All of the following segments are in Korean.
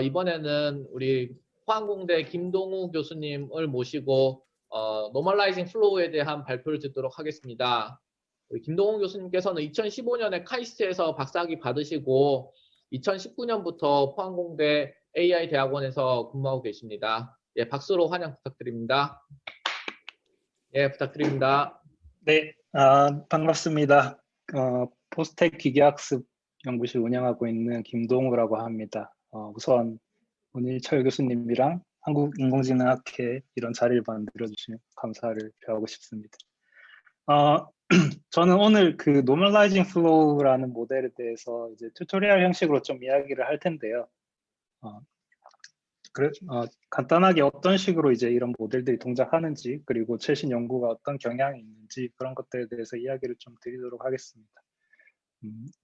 이번에는 우리 포항공대 김동우 교수님을 모시고 노멀라이징 플로우에 대한 발표를 듣도록 하겠습니다. 우리 김동우 교수님께서는 2015년에 카이스트에서 박사학위 받으시고 2019년부터 포항공대 AI 대학원에서 근무하고 계십니다. 예, 박수로 환영 부탁드립니다. 예, 부탁드립니다. 네, 반갑습니다. 포스텍 기계학습 연구실 운영하고 있는 김동우라고 합니다. 우선 문일철 교수님이랑 한국인공지능학회 이런 자리를 만들어 주시면 감사를 표하고 싶습니다. 저는 오늘 그 Normalizing Flow라는 모델에 대해서 이제 튜토리얼 형식으로 좀 이야기를 할 텐데요. 간단하게 어떤 식으로 이제 이런 모델들이 동작하는지, 그리고 최신 연구가 어떤 경향이 있는지 그런 것들에 대해서 이야기를 좀 드리도록 하겠습니다.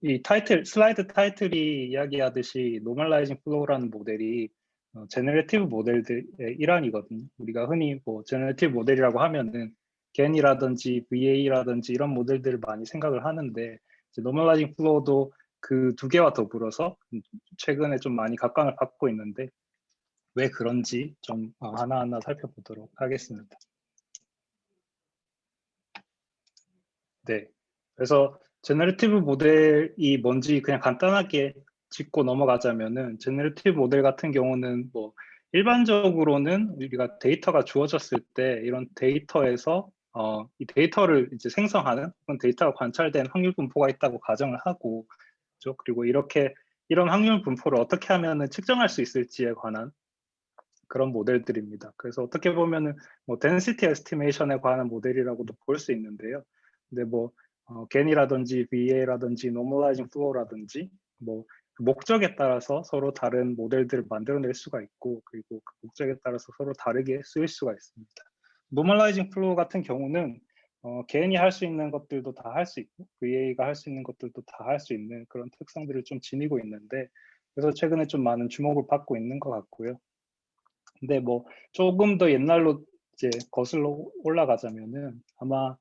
이 슬라이드 타이틀이 이야기하듯이 Normalizing Flow라는 모델이 제너레이티브 모델들의 일환이거든요. 우리가 흔히 뭐 제너레이티브 모델이라고 하면은 GAN이라든지 VA라든지 이런 모델들을 많이 생각을 하는데, 이제 Normalizing Flow도 그 두 개와 더불어서 최근에 좀 많이 각광을 받고 있는데, 왜 그런지 좀 하나하나 살펴보도록 하겠습니다. 네, 그래서 제너레이티브 모델이 뭔지 그냥 간단하게 짚고 넘어가자면은, 제너레이티브 모델 같은 경우는 뭐 일반적으로는 우리가 데이터가 주어졌을 때 이런 데이터에서 이 데이터를 이제 생성하는, 그런 데이터가 관찰된 확률 분포가 있다고 가정을 하고, 그렇죠? 그리고 이런 확률 분포를 어떻게 하면은 측정할 수 있을지에 관한 그런 모델들입니다. 그래서 어떻게 보면은 뭐 density estimation에 관한 모델이라고도 볼 수 있는데요. 근데 뭐 GAN이라든지 VA라든지 normalizing flow라든지 뭐 그 목적에 따라서 서로 다른 모델들을 만들어낼 수가 있고, 그리고 그 목적에 따라서 서로 다르게 쓰일 수가 있습니다. normalizing flow 같은 경우는 GAN이 할 수 있는 것들도 다 할 수 있고 VA가 할 수 있는 것들도 다 할 수 있는 그런 특성들을 좀 지니고 있는데, 그래서 최근에 좀 많은 주목을 받고 있는 것 같고요. 근데 뭐 조금 더 옛날로 이제 거슬러 올라가자면은, 아마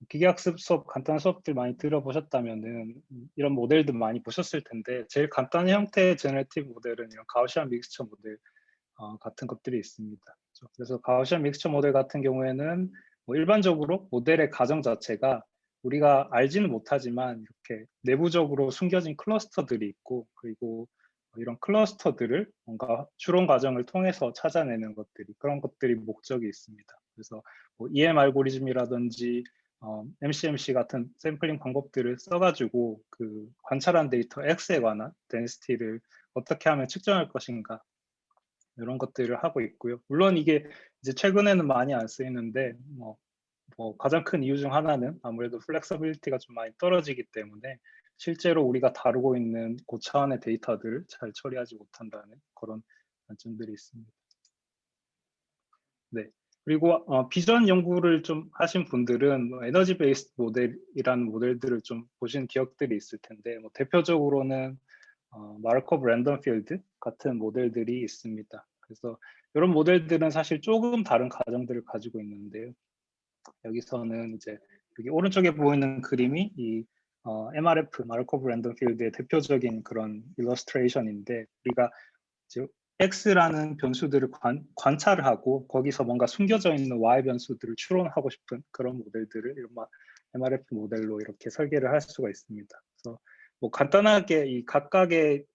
기계학습 수업, 간단한 수업들 많이 들어보셨다면은 이런 모델들 많이 보셨을 텐데, 제일 간단한 형태의 제너레이티브 모델은 이런 가우시안 믹스처 모델 같은 것들이 있습니다. 그래서 가우시안 믹스처 모델 같은 경우에는 뭐 일반적으로 모델의 가정 자체가 우리가 알지는 못하지만 이렇게 내부적으로 숨겨진 클러스터들이 있고, 그리고 이런 클러스터들을 뭔가 추론 과정을 통해서 찾아내는 그런 것들이 목적이 있습니다. 그래서 뭐 EM 알고리즘이라든지 MCMC 같은 샘플링 방법들을 써가지고 그 관찰한 데이터 X에 관한 덴시티를 어떻게 하면 측정할 것인가, 이런 것들을 하고 있고요. 물론 이게 이제 최근에는 많이 안 쓰이는데, 뭐 가장 큰 이유 중 하나는 아무래도 플렉서빌리티가 좀 많이 떨어지기 때문에 실제로 우리가 다루고 있는 고차원의 데이터들을 잘 처리하지 못한다는 그런 단점들이 있습니다. 네. 그리고 비전 연구를 좀 하신 분들은 에너지 베이스드 모델이라는 모델들을 좀 보신 기억들이 있을 텐데, 뭐 대표적으로는 마르코브 랜덤 필드 같은 모델들이 있습니다. 그래서 이런 모델들은 사실 조금 다른 가정들을 가지고 있는데요. 여기서는 이제 여기 오른쪽에 보이는 그림이 이 MRF, 마르코브 랜덤 필드의 대표적인 그런 일러스트레이션인데, 우리가 이제 X라는 변수들을 관찰을 하고 거기서 뭔가 숨겨져 있는 Y 변수들을 추론하고 싶은 그런 모델들을 이런 MRF 모델로 이렇게 설계를 할 수가 있습니다. 그래서 뭐 간단하게 이 각각의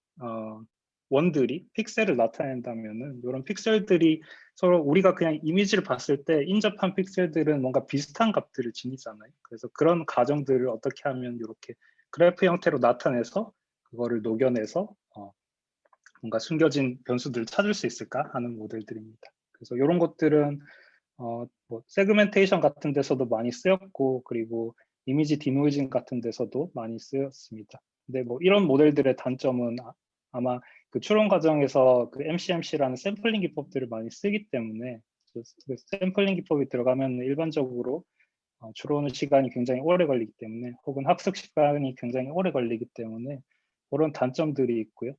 원들이 픽셀을 나타낸다면은, 이런 픽셀들이 서로 우리가 그냥 이미지를 봤을 때 인접한 픽셀들은 뭔가 비슷한 값들을 지니잖아요. 그래서 그런 가정들을 어떻게 하면 이렇게 그래프 형태로 나타내서 그거를 녹여내서 뭔가 숨겨진 변수들을 찾을 수 있을까 하는 모델들입니다. 그래서 이런 것들은 뭐 세그멘테이션 같은 데서도 많이 쓰였고, 그리고 이미지 디노이징 같은 데서도 많이 쓰였습니다. 근데 뭐 이런 모델들의 단점은 아마 그 추론 과정에서 그 MCMC라는 샘플링 기법들을 많이 쓰기 때문에, 그 샘플링 기법이 들어가면 일반적으로 추론 시간이 굉장히 오래 걸리기 때문에, 혹은 학습 시간이 굉장히 오래 걸리기 때문에 그런 단점들이 있고요.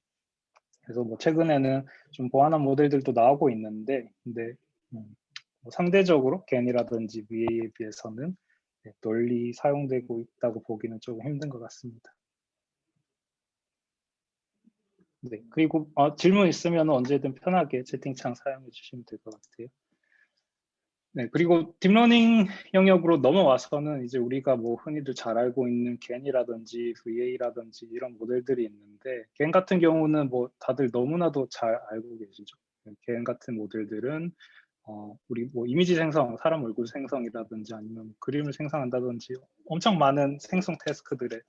그래서 뭐 최근에는 좀 보완한 모델들도 나오고 있는데, 근데 뭐 상대적으로 GAN이라든지 VA에 비해서는 널리 사용되고 있다고 보기는 조금 힘든 것 같습니다. 네, 그리고 질문 있으면 언제든 편하게 채팅창 사용해 주시면 될 것 같아요. 네, 그리고 딥러닝 영역으로 넘어와서는 이제 우리가 뭐 흔히들 잘 알고 있는 GAN이라든지 VA라든지 이런 모델들이 있는데, GAN 같은 경우는 뭐 다들 너무나도 잘 알고 계시죠. GAN 같은 모델들은 우리 뭐 이미지 생성, 사람 얼굴 생성이라든지 아니면 그림을 생성한다든지 엄청 많은 생성 태스크들에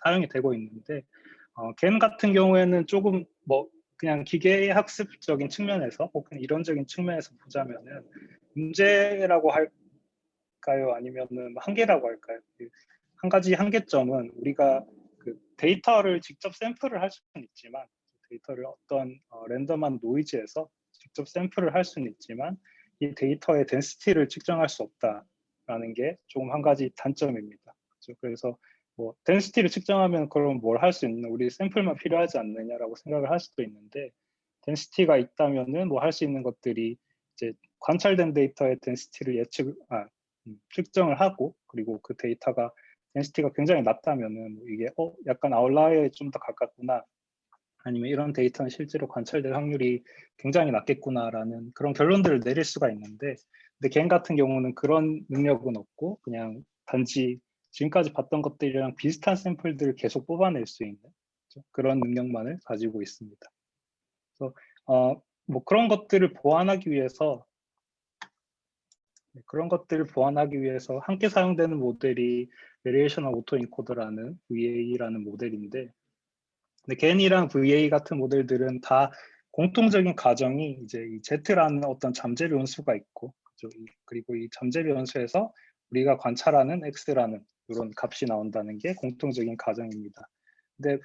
사용이 되고 있는데, GAN 같은 경우에는 조금 뭐 그냥 기계 학습적인 측면에서 혹은 이론적인 측면에서 보자면은 문제라고 할까요? 아니면은 한계라고 할까요? 한 가지 한계점은 우리가 그 데이터를 직접 샘플을 할 수는 있지만, 데이터를 어떤 랜덤한 노이즈에서 직접 샘플을 할 수는 있지만 이 데이터의 덴시티를 측정할 수 없다라는 게 조금 한 가지 단점입니다. 그렇죠? 그래서 뭐 덴시티를 측정하면 그럼 뭘 할 수 있는, 우리 샘플만 필요하지 않느냐라고 생각을 할 수도 있는데, 덴시티가 있다면은 뭐 할 수 있는 것들이 이제 관찰된 데이터의 덴시티를 측정을 하고, 그리고 그 데이터가 덴시티가 굉장히 낮다면은 뭐 이게 약간 아웃라이어에 좀 더 가깝구나, 아니면 이런 데이터는 실제로 관찰될 확률이 굉장히 낮겠구나라는 그런 결론들을 내릴 수가 있는데, 근데 겐 같은 경우는 그런 능력은 없고 그냥 단지 지금까지 봤던 것들이랑 비슷한 샘플들을 계속 뽑아낼 수 있는 그런 능력만을 가지고 있습니다. 그래서 뭐 그런 것들을 보완하기 위해서 함께 사용되는 모델이 Variational Autoencoder라는 VA라는 모델인데, 근데 GAN이랑 VA 같은 모델들은 다 공통적인 가정이 이제 이 Z라는 어떤 잠재 변수가 있고, 그죠? 그리고 이 잠재 변수에서 우리가 관찰하는 X라는 이런 값이 나온다는 게 공통적인 가정입니다. 근데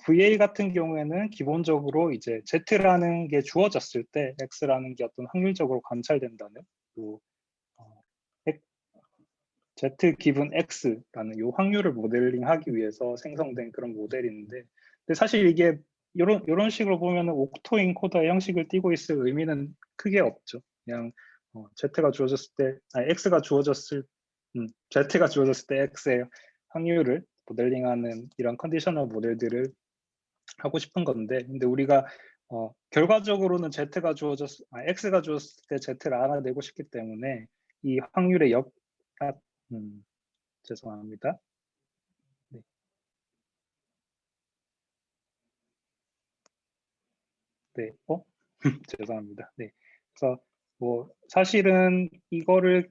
VA 같은 경우에는 기본적으로 이제 Z라는 게 주어졌을 때 X라는 게 어떤 확률적으로 관찰된다는 또 Z 기분 X라는 요 확률을 모델링하기 위해서 생성된 그런 모델인데, 근데 사실 이게 이런 식으로 보면은 옥토 인코더의 형식을 띠고 있을 의미는 크게 없죠. 그냥 Z가 주어졌을 때, X가 주어졌을 Z가 주어졌을 때 X의 확률을 모델링하는 이런 컨디셔널 모델들을 하고 싶은 건데, 근데 우리가 결과적으로는 X가 주어졌을 때 Z를 알아내고 싶기 때문에 이 확률의 죄송합니다. 네. 네. 죄송합니다. 네. 그래서 뭐 사실은 이거를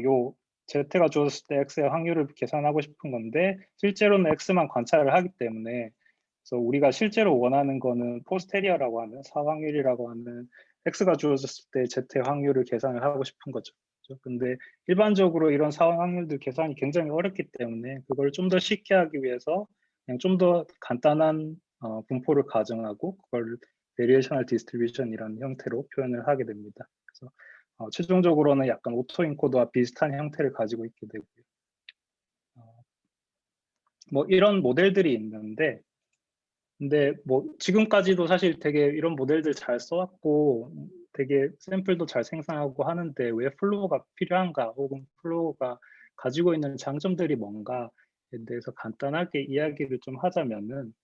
요 Z가 주어졌을 때 X의 확률을 계산하고 싶은 건데, 실제로는 X만 관찰을 하기 때문에, 그래서 우리가 실제로 원하는 거는 포스테리어라고 하는 사확률이라고 하는 X가 주어졌을 때 Z의 확률을 계산을 하고 싶은 거죠. 그렇죠? 근데 일반적으로 이런 사확률들 계산이 굉장히 어렵기 때문에 그걸 좀 더 쉽게 하기 위해서 그냥 좀 더 간단한 분포를 가정하고 그걸 베리에이셔널 디스트리뷰션이라는 형태로 표현을 하게 됩니다. 그래서 최종적으로는 약간 오토인코더와 비슷한 형태를 가지고 있게 되고요. 뭐 이런 모델들이 있는데, 근데 뭐 지금까지도 사실 되게 이런 모델들 잘 써왔고 되게 샘플도 잘 생성하고 하는데, 왜 플로우가 필요한가, 혹은 플로우가 가지고 있는 장점들이 뭔가에 대해서 간단하게 이야기를 좀 하자면은,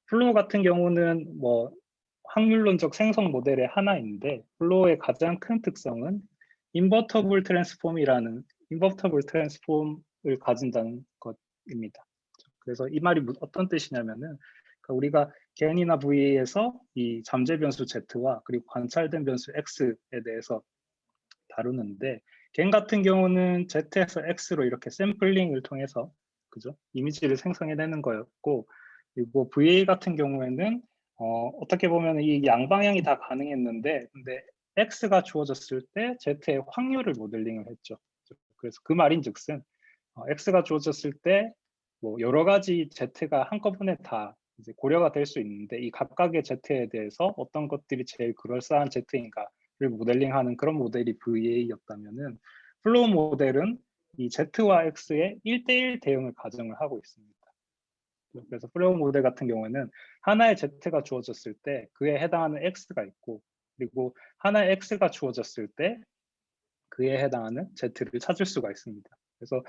플로우 같은 경우는 뭐 확률론적 생성 모델의 하나인데, 플로우의 가장 큰 특성은 인버터블 트랜스폼을 가진다는 것입니다. 그래서 이 말이 어떤 뜻이냐면은, 그러니까 우리가 GAN이나 VA에서 이 잠재 변수 Z와 그리고 관찰된 변수 X에 대해서 다루는데, GAN 같은 경우는 Z에서 X로 이렇게 샘플링을 통해서 그죠? 이미지를 생성해내는 거였고, 그리고 VA 같은 경우에는 어떻게 보면 이 양방향이 다 가능했는데, 근데 X가 주어졌을 때 Z의 확률을 모델링을 했죠. 그래서 그 말인즉슨 X가 주어졌을 때 뭐 여러 가지 Z가 한꺼번에 다 이제 고려가 될 수 있는데, 이 각각의 Z에 대해서 어떤 것들이 제일 그럴싸한 Z인가를 모델링하는 그런 모델이 VA였다면은, 플로우 모델은 이 Z와 X의 1대1 대응을 가정을 하고 있습니다. 그래서 플로우 모델 같은 경우에는 하나의 Z가 주어졌을 때 그에 해당하는 X가 있고, 그리고 하나의 X가 주어졌을 때 그에 해당하는 Z를 찾을 수가 있습니다. 그래서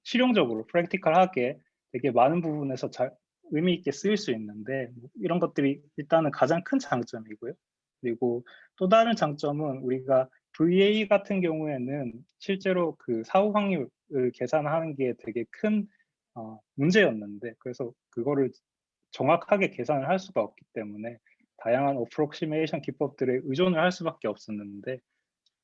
실용적으로 프랙티컬하게 되게 많은 부분에서 의미 있게 쓰일 수 있는데 이런 것들이 일단은 가장 큰 장점이고요. 그리고 또 다른 장점은 우리가 VA 같은 경우에는 실제로 그 사후 확률을 계산하는 게 되게 큰 문제였는데 그래서 그거를 정확하게 계산을 할 수가 없기 때문에 다양한 어프록시메이션 기법들에 의존을 할 수밖에 없었는데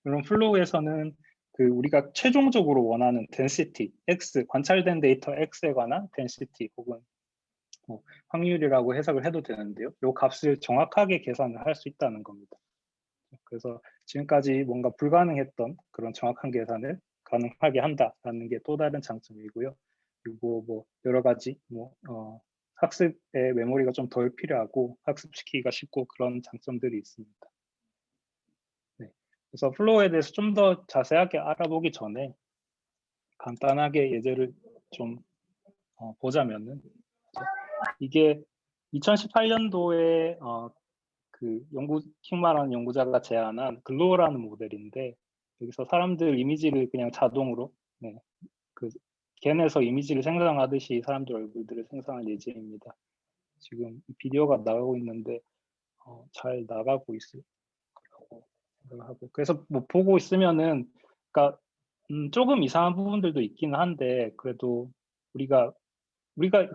이런 플로우에서는 그 우리가 최종적으로 원하는 density, x, 관찰된 데이터 x에 관한 density 혹은 확률이라고 해석을 해도 되는데요. 이 값을 정확하게 계산을 할 수 있다는 겁니다. 그래서 지금까지 뭔가 불가능했던 그런 정확한 계산을 가능하게 한다라는 게 또 다른 장점이고요. 그리고 뭐 여러 가지 학습의 메모리가 좀 덜 필요하고 학습시키기가 쉽고 그런 장점들이 있습니다. 네. 그래서 플로우에 대해서 좀 더 자세하게 알아보기 전에 간단하게 예제를 좀 보자면은 이게 2018년도에 그 킹마라는 연구자가 제안한 글로우라는 모델인데 여기서 사람들 이미지를 그냥 자동으로 그 겐에서 이미지를 생성하듯이 사람들 얼굴들을 생성할 예제입니다. 지금 비디오가 나가고 있는데 잘 나가고 있을 거라고 생각하고 그래서 뭐 보고 있으면은 그러니까 조금 이상한 부분들도 있기는 한데 그래도 우리가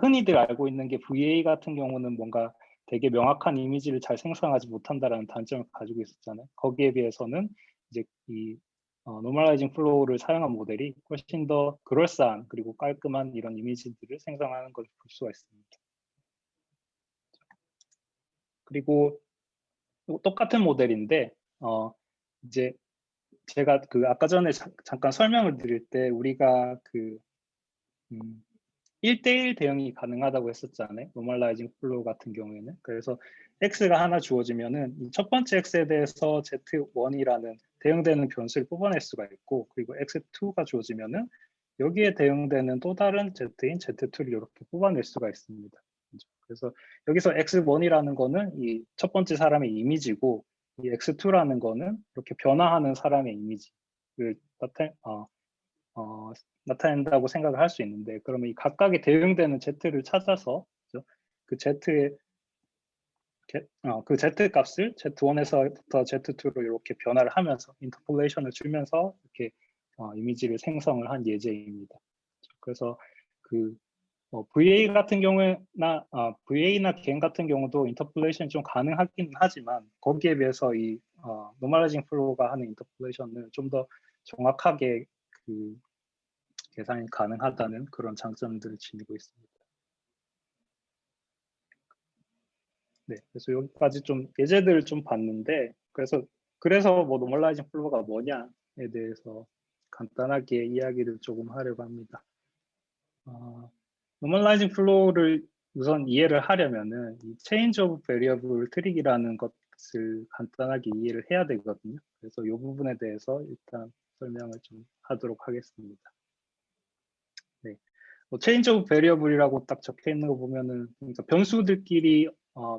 흔히들 알고 있는 게 VA 같은 경우는 뭔가 되게 명확한 이미지를 잘 생성하지 못한다라는 단점을 가지고 있었잖아요. 거기에 비해서는 이제 이 노멀라이징 플로우를 사용한 모델이 훨씬 더 그럴싸한 그리고 깔끔한 이런 이미지들을 생성하는 걸 볼 수가 있습니다. 그리고 똑같은 모델인데 이제 제가 그 아까 전에 잠깐 설명을 드릴 때 우리가 그 1대1 대응이 가능하다고 했었잖아요. 노멀라이징 플로우 같은 경우에는. 그래서 x가 하나 주어지면은 첫 번째 x에 대해서 z1이라는 대응되는 변수를 뽑아낼 수가 있고 그리고 x2가 주어지면은 여기에 대응되는 또 다른 z인 z2를 이렇게 뽑아낼 수가 있습니다. 그래서 여기서 x1이라는 거는 이 첫 번째 사람의 이미지고 이 x2라는 거는 이렇게 변화하는 사람의 이미지를 나타낸다고 생각을 할 수 있는데 그러면 이 각각의 대응되는 z를 찾아서 그렇죠? 그 z의 그 z 값을 z1에서부터 z2로 이렇게 변화를 하면서 인터폴레이션을 주면서 이렇게 이미지를 생성을 한 예제입니다. 그래서 그 VA 같은 경우나 VA나 겐 같은 경우도 인터폴레이션이 좀 가능하긴 하지만 거기에 비해서 이 노멀라이징 플로우가 하는 인터폴레이션은 좀 더 정확하게 그 계산이 가능하다는 그런 장점들을 지니고 있습니다. 네, 그래서 여기까지 좀 예제들을 좀 봤는데 그래서 뭐 노멀라이징 플로우가 뭐냐에 대해서 간단하게 이야기를 조금 하려고 합니다. 노멀라이징 플로우를 우선 이해를 하려면은 이 체인지 오브 베리어블 트릭이라는 것을 간단하게 이해를 해야 되거든요. 그래서 이 부분에 대해서 일단 설명을 좀 하도록 하겠습니다. 네. 체인지 오브 베리어블이라고 딱 적혀 있는 거 보면은 그러니까 변수들끼리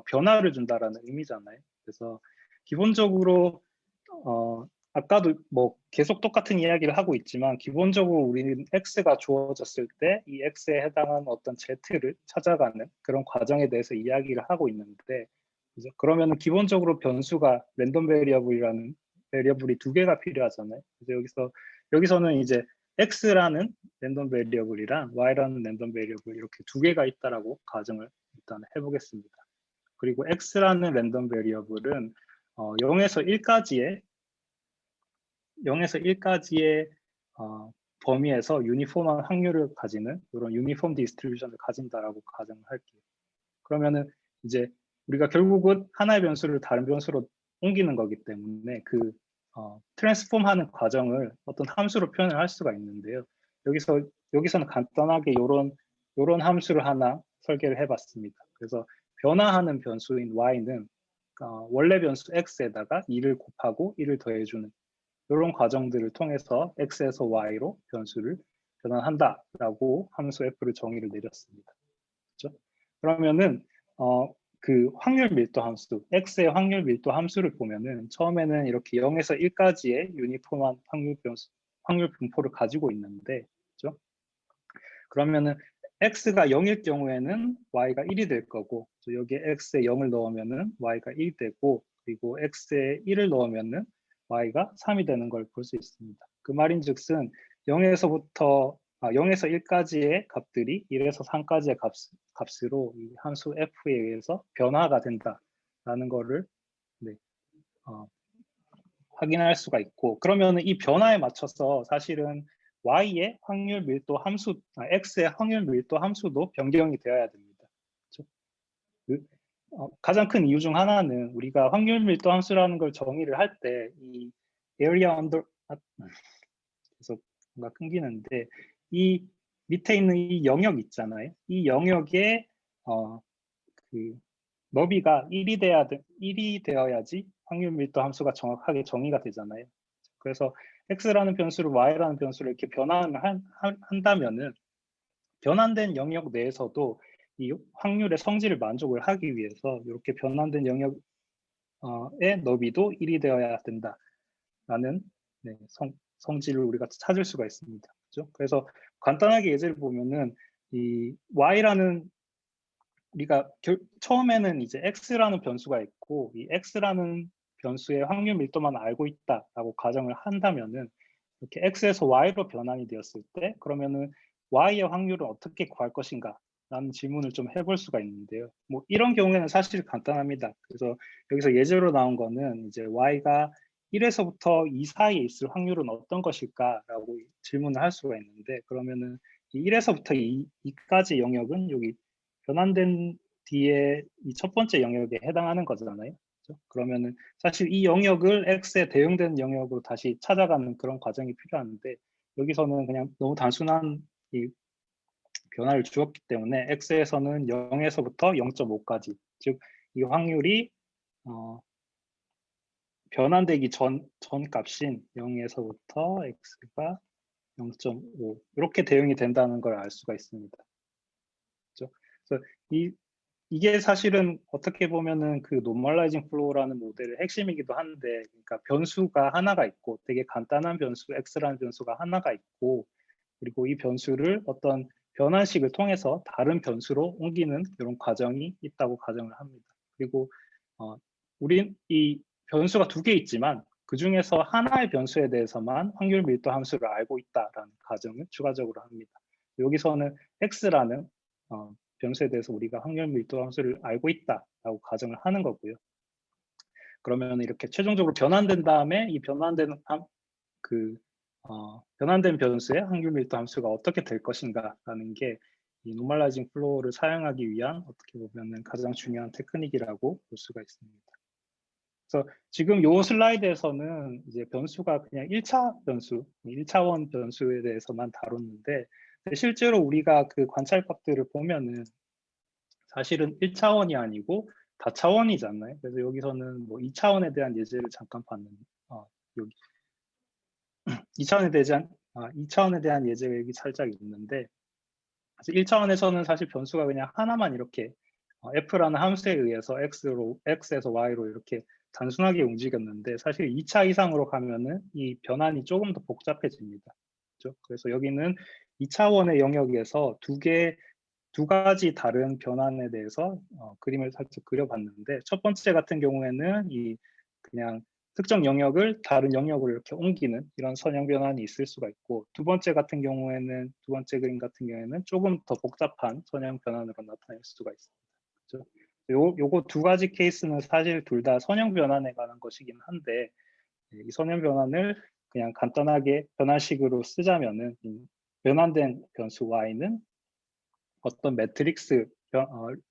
변화를 준다라는 의미잖아요. 그래서 기본적으로 아까도 뭐 계속 똑같은 이야기를 하고 있지만 기본적으로 우리는 x가 주어졌을 때 이 x에 해당하는 어떤 z를 찾아가는 그런 과정에 대해서 이야기를 하고 있는데 그러면은 기본적으로 변수가 랜덤 베리어블이라는 베리어블이 두 개가 필요하잖아요. 그래서 여기서는 이제 x라는 랜덤 베리어블이랑 y라는 랜덤 베리어블 이렇게 두 개가 있다라고 가정을 일단 해보겠습니다. 그리고 x라는 랜덤 베리어블은 0에서 1까지의 범위에서 유니폼한 확률을 가지는 이런 유니폼 디스트리뷰션을 가진다라고 가정을 할게요. 그러면은 이제 우리가 결국은 하나의 변수를 다른 변수로 옮기는 거기 때문에 그 트랜스폼하는 과정을 어떤 함수로 표현을 할 수가 있는데요. 여기서는 간단하게 요런 함수를 하나 설계를 해봤습니다. 그래서 변화하는 변수인 y는 원래 변수 x에다가 2를 곱하고 1을 더해주는 이런 과정들을 통해서 x에서 y로 변수를 변환한다라고 함수 f를 정의를 내렸습니다. 그렇죠? 그러면은 그 확률 밀도 함수, x의 확률 밀도 함수를 보면은 처음에는 이렇게 0에서 1까지의 유니폼한 확률 분포를 가지고 있는데, 그렇죠? 그러면은 x가 0일 경우에는 y가 1이 될 거고, 또 여기에 x에 0을 넣으면은 y가 1이 되고, 그리고 x에 1을 넣으면은 y가 3이 되는 걸 볼 수 있습니다. 그 말인즉슨 0에서 1까지의 값들이 1에서 3까지의 값으로 이 함수 f에 의해서 변화가 된다라는 거를 네, 확인할 수가 있고, 그러면 이 변화에 맞춰서 사실은 y의 확률 밀도 함수, x의 확률 밀도 함수도 변경이 되어야 됩니다. 그렇죠? 가장 큰 이유 중 하나는 우리가 확률 밀도 함수라는 걸 정의를 할 때 이 area under 계속 뭔가 끊기는데, 이 밑에 있는 이 영역 있잖아요. 이 영역의 그 너비가 1이 되어야지 확률 밀도 함수가 정확하게 정의가 되잖아요. 그래서 x라는 변수를 y라는 변수를 이렇게 변환을 한다면은 변환된 영역 내에서도 이 확률의 성질을 만족을 하기 위해서 이렇게 변환된 영역의 너비도 1이 되어야 된다라는 네, 성질을 우리가 찾을 수가 있습니다. 그렇죠? 그래서 간단하게 예제를 보면은 이 y라는 우리가 처음에는 이제 x라는 변수가 있고 이 x라는 변수의 확률 밀도만 알고 있다라고 가정을 한다면은 이렇게 x에서 y로 변환이 되었을 때 그러면은 y의 확률을 어떻게 구할 것인가 라는 질문을 좀 해볼 수가 있는데요. 뭐 이런 경우에는 사실 간단합니다. 그래서 여기서 예제로 나온 거는 이제 y가 1에서부터 2 사이에 있을 확률은 어떤 것일까라고 질문을 할 수가 있는데, 그러면은 이 1에서부터 2까지 영역은 여기 변환된 뒤에 이 첫 번째 영역에 해당하는 거잖아요. 그렇죠? 그러면은 사실 이 영역을 x에 대응되는 영역으로 다시 찾아가는 그런 과정이 필요한데, 여기서는 그냥 너무 단순한 이 변화를 주었기 때문에 x에서는 0에서부터 0.5까지, 즉 이 확률이 변환되기 전 값인 0에서부터 x가 0.5 이렇게 대응이 된다는 걸 알 수가 있습니다. 그렇죠? 그래서 이게 사실은 어떻게 보면은 그 노멀라이징 플로우라는 모델의 핵심이기도 한데, 그러니까 변수가 하나가 있고 되게 간단한 변수 x라는 변수가 하나가 있고, 그리고 이 변수를 어떤 변환식을 통해서 다른 변수로 옮기는 이런 과정이 있다고 가정을 합니다. 그리고 우린 이 변수가 2개 있지만 그 중에서 하나의 변수에 대해서만 확률 밀도 함수를 알고 있다라는 가정을 추가적으로 합니다. 여기서는 x라는 변수에 대해서 우리가 확률 밀도 함수를 알고 있다라고 가정을 하는 거고요. 그러면 이렇게 최종적으로 변환된 다음에 이 변환된 변환된 변수의 확률 밀도 함수가 어떻게 될 것인가라는 게 이 노멀라이징 플로우를 사용하기 위한 어떻게 보면은 가장 중요한 테크닉이라고 볼 수가 있습니다. 그래서 지금 이 슬라이드에서는 이제 변수가 그냥 1차 변수, 1차원 변수에 대해서만 다뤘는데, 실제로 우리가 그 관찰값들을 보면은 사실은 1차원이 아니고 다차원이잖아요. 그래서 여기서는 뭐 2차원에 대한 예제를 잠깐 봤는데, 여기 2차원에 대한 예제가 여기 살짝 있는데, 1차원에서는 사실 변수가 그냥 하나만 이렇게 f라는 함수에 의해서 x에서 y로 이렇게 단순하게 움직였는데, 사실 2차 이상으로 가면은 이 변환이 조금 더 복잡해집니다. 그렇죠? 그래서 여기는 2차원의 영역에서 두 가지 다른 변환에 대해서 그림을 살짝 그려봤는데, 첫 번째 같은 경우에는 이 그냥 특정 영역을 다른 영역으로 이렇게 옮기는 이런 선형 변환이 있을 수가 있고, 두 번째 그림 같은 경우에는 조금 더 복잡한 선형 변환으로 나타낼 수가 있습니다. 그렇죠? 요거 2가지 케이스는 사실 둘 다 선형 변환에 관한 것이긴 한데, 이 선형 변환을 그냥 간단하게 변환식으로 쓰자면은 변환된 변수 y는 어떤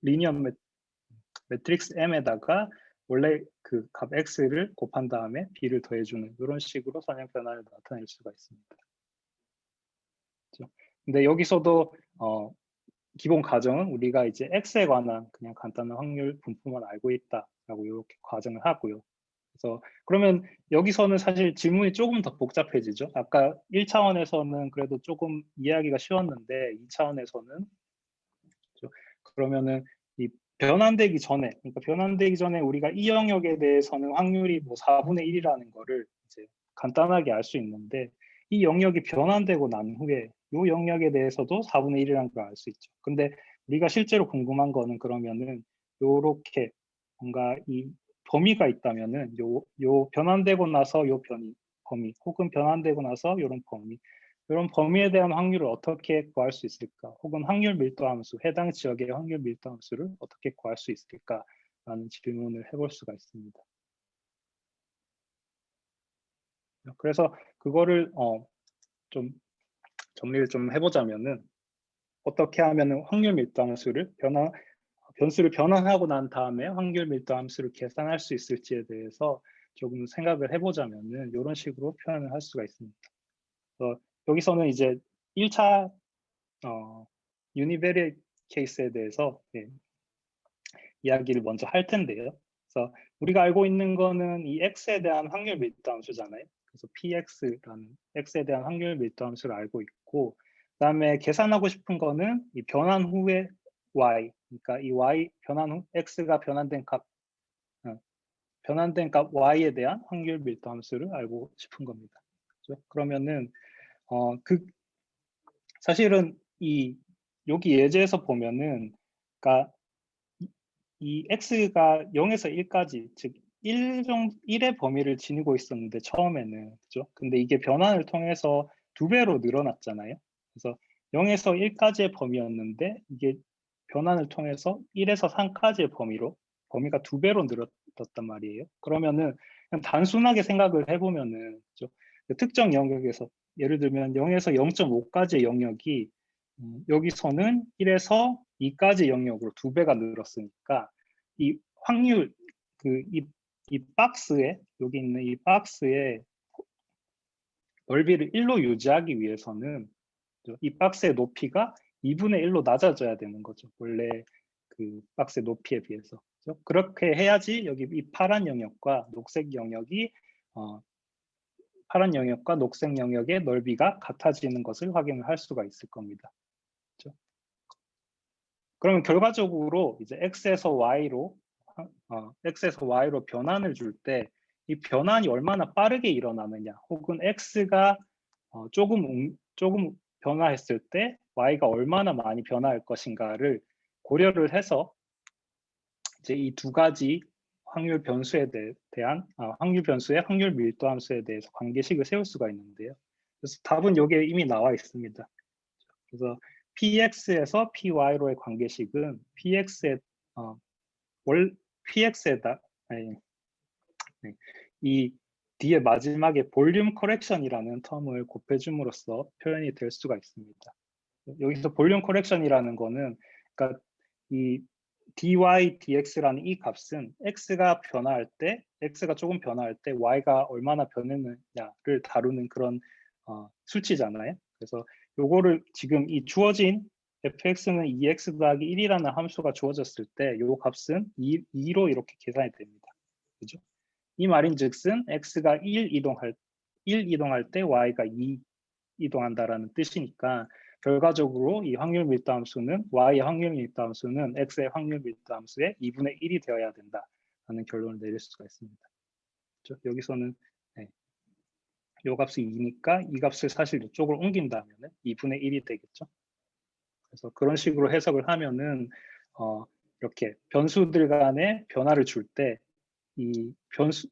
리니어 매트릭스 m에다가 원래 그 값 x를 곱한 다음에 b를 더해주는 이런 식으로 선형 변화를 나타낼 수가 있습니다. 그렇죠? 근데 여기서도 기본 가정은 우리가 이제 x에 관한 그냥 간단한 확률 분포만 알고 있다라고 이렇게 가정을 하고요. 그래서 그러면 여기서는 사실 질문이 조금 더 복잡해지죠. 아까 1차원에서는 그래도 조금 이해하기가 쉬웠는데 2차원에서는 그렇죠? 그러면은 이 변환되기 전에, 그러니까 변환되기 전에 우리가 이 영역에 대해서는 확률이 뭐 4분의 1이라는 거를 이제 간단하게 알 수 있는데, 이 영역이 변환되고 난 후에 이 영역에 대해서도 4분의 1이라는 걸 알 수 있죠. 근데 우리가 실제로 궁금한 거는 그러면은 요렇게 뭔가 이 범위가 있다면은 요 변환되고 나서 요 범위 혹은 변환되고 나서 요런 범위 이런 범위에 대한 확률을 어떻게 구할 수 있을까? 혹은 확률 밀도 함수, 해당 지역의 확률 밀도 함수를 어떻게 구할 수 있을까라는 질문을 해볼 수가 있습니다. 그래서 그거를 좀 정리를 좀 해보자면은 어떻게 하면은 확률 밀도 함수를 변수를 변환하고 난 다음에 확률 밀도 함수를 계산할 수 있을지에 대해서 조금 생각을 해보자면은 이런 식으로 표현을 할 수가 있습니다. 그래서 여기서는 이제 1차 유니베리에이트 케이스에 대해서 이야기를 먼저 할 텐데요. 그래서 우리가 알고 있는 거는 이 x에 대한 확률 밀도 함수잖아요. 그래서 px라는 x에 대한 확률 밀도 함수를 알고 있고, 그다음에 계산하고 싶은 거는 이 변환 후의 y, 그러니까 이 y 변환 후 x가 변환된 값 y에 대한 확률 밀도 함수를 알고 싶은 겁니다. 그렇죠? 그러면은 사실은 여기 예제에서 보면은, 그러니까 이 x가 0에서 1까지, 즉 1의 범위를 지니고 있었는데 처음에는, 그죠? 근데 이게 변환을 통해서 2배로 늘어났잖아요. 그래서 0에서 1까지의 범위였는데 이게 변환을 통해서 1에서 3까지의 범위가 2배로 늘어났단 말이에요. 그러면은 그냥 단순하게 생각을 해보면은, 그죠? 특정 영역에서 예를 들면 0에서 0.5까지의 영역이 여기서는 1에서 2까지 영역으로 2배가 늘었으니까 이 확률 이 박스에 여기 있는 이 박스의 넓이를 1로 유지하기 위해서는 이 박스의 높이가 2분의 1로 낮아져야 되는 거죠. 원래 그 박스의 높이에 비해서. 그렇죠? 그렇게 해야지 여기 이 파란 영역과 녹색 영역이 파란 영역과 녹색 영역의 넓이가 같아지는 것을 확인을 할 수가 있을 겁니다. 그렇죠? 그러면 결과적으로 이제 x에서 y로 변환을 줄 때 이 변환이 얼마나 빠르게 일어나느냐, 혹은 x가 조금 변화했을 때 y가 얼마나 많이 변화할 것인가를 고려를 해서 이제 이 두 가지 확률 변수에 대한 확률 변수의 확률 밀도 함수에 대해서 관계식을 세울 수가 있는데요. 그래서 답은 여기에 이미 나와 있습니다. 그래서 px에서 py로의 관계식은 px에다 이 뒤에 마지막에 볼륨 커렉션이라는 텀을 곱해줌으로써 표현이 될 수가 있습니다. 여기서 볼륨 커렉션이라는 거는, 그러니까 이 dy, dx라는 이 값은 x가 조금 변화할 때 y가 얼마나 변했느냐를 다루는 그런 수치잖아요. 그래서 요거를 지금 이 주어진 fx는 2x 더하기 1이라는 함수가 주어졌을 때 요 값은 2로 이렇게 계산이 됩니다. 그죠? 이 말인즉슨 x가 1 이동할 때 y가 2 이동한다라는 뜻이니까, 결과적으로 이 확률 밀도 함수는 y의 확률 밀도 함수는 x의 확률 밀도 함수의 2분의 1이 되어야 된다라는 결론을 내릴 수가 있습니다. 그렇죠? 여기서는 이 값이 2니까 이 값을 사실 이쪽으로 옮긴다면 2분의 1이 되겠죠. 그래서 그런 식으로 해석을 하면은 이렇게 변수들 간의 변화를 줄 때 이 변수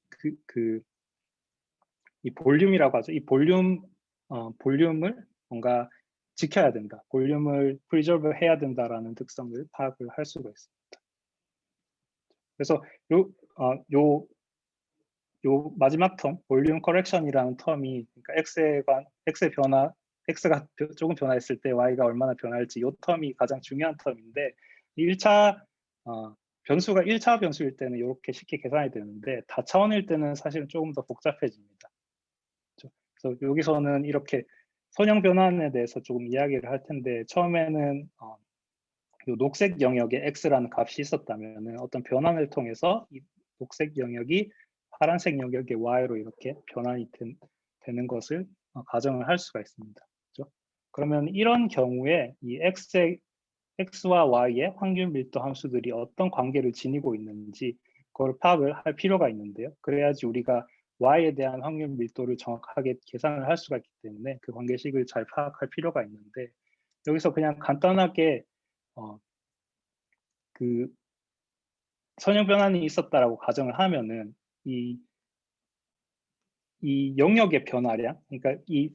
이 볼륨이라고 하죠. 이 볼륨을 뭔가 지켜야 된다. 볼륨을 프리저브 해야 된다라는 특성을 파악을 할 수가 있습니다. 그래서 요 마지막 텀, 볼륨 커렉션이라는 텀이, 그러니까 x가 조금 변화했을 때 y가 얼마나 변할지, 요 텀이 가장 중요한 텀인데, 1차 변수가 1차 변수일 때는 이렇게 쉽게 계산이 되는데, 다차원일 때는 사실은 조금 더 복잡해집니다. 그래서 여기서는 이렇게 선형 변환에 대해서 조금 이야기를 할 텐데, 처음에는 이 녹색 영역에 x라는 값이 있었다면 어떤 변환을 통해서 이 녹색 영역이 파란색 영역의 y로 이렇게 변환이 되는 것을 가정을 할 수가 있습니다. 그렇죠? 그러면 이런 경우에 이 x와 y의 확률 밀도 함수들이 어떤 관계를 지니고 있는지 그걸 파악을 할 필요가 있는데요. 그래야지 우리가 y에 대한 확률 밀도를 정확하게 계산을 할 수가 있기 때문에 그 관계식을 잘 파악할 필요가 있는데, 여기서 그냥 간단하게 그 선형 변환이 있었다라고 가정을 하면은 이 영역의 변화량, 그러니까 이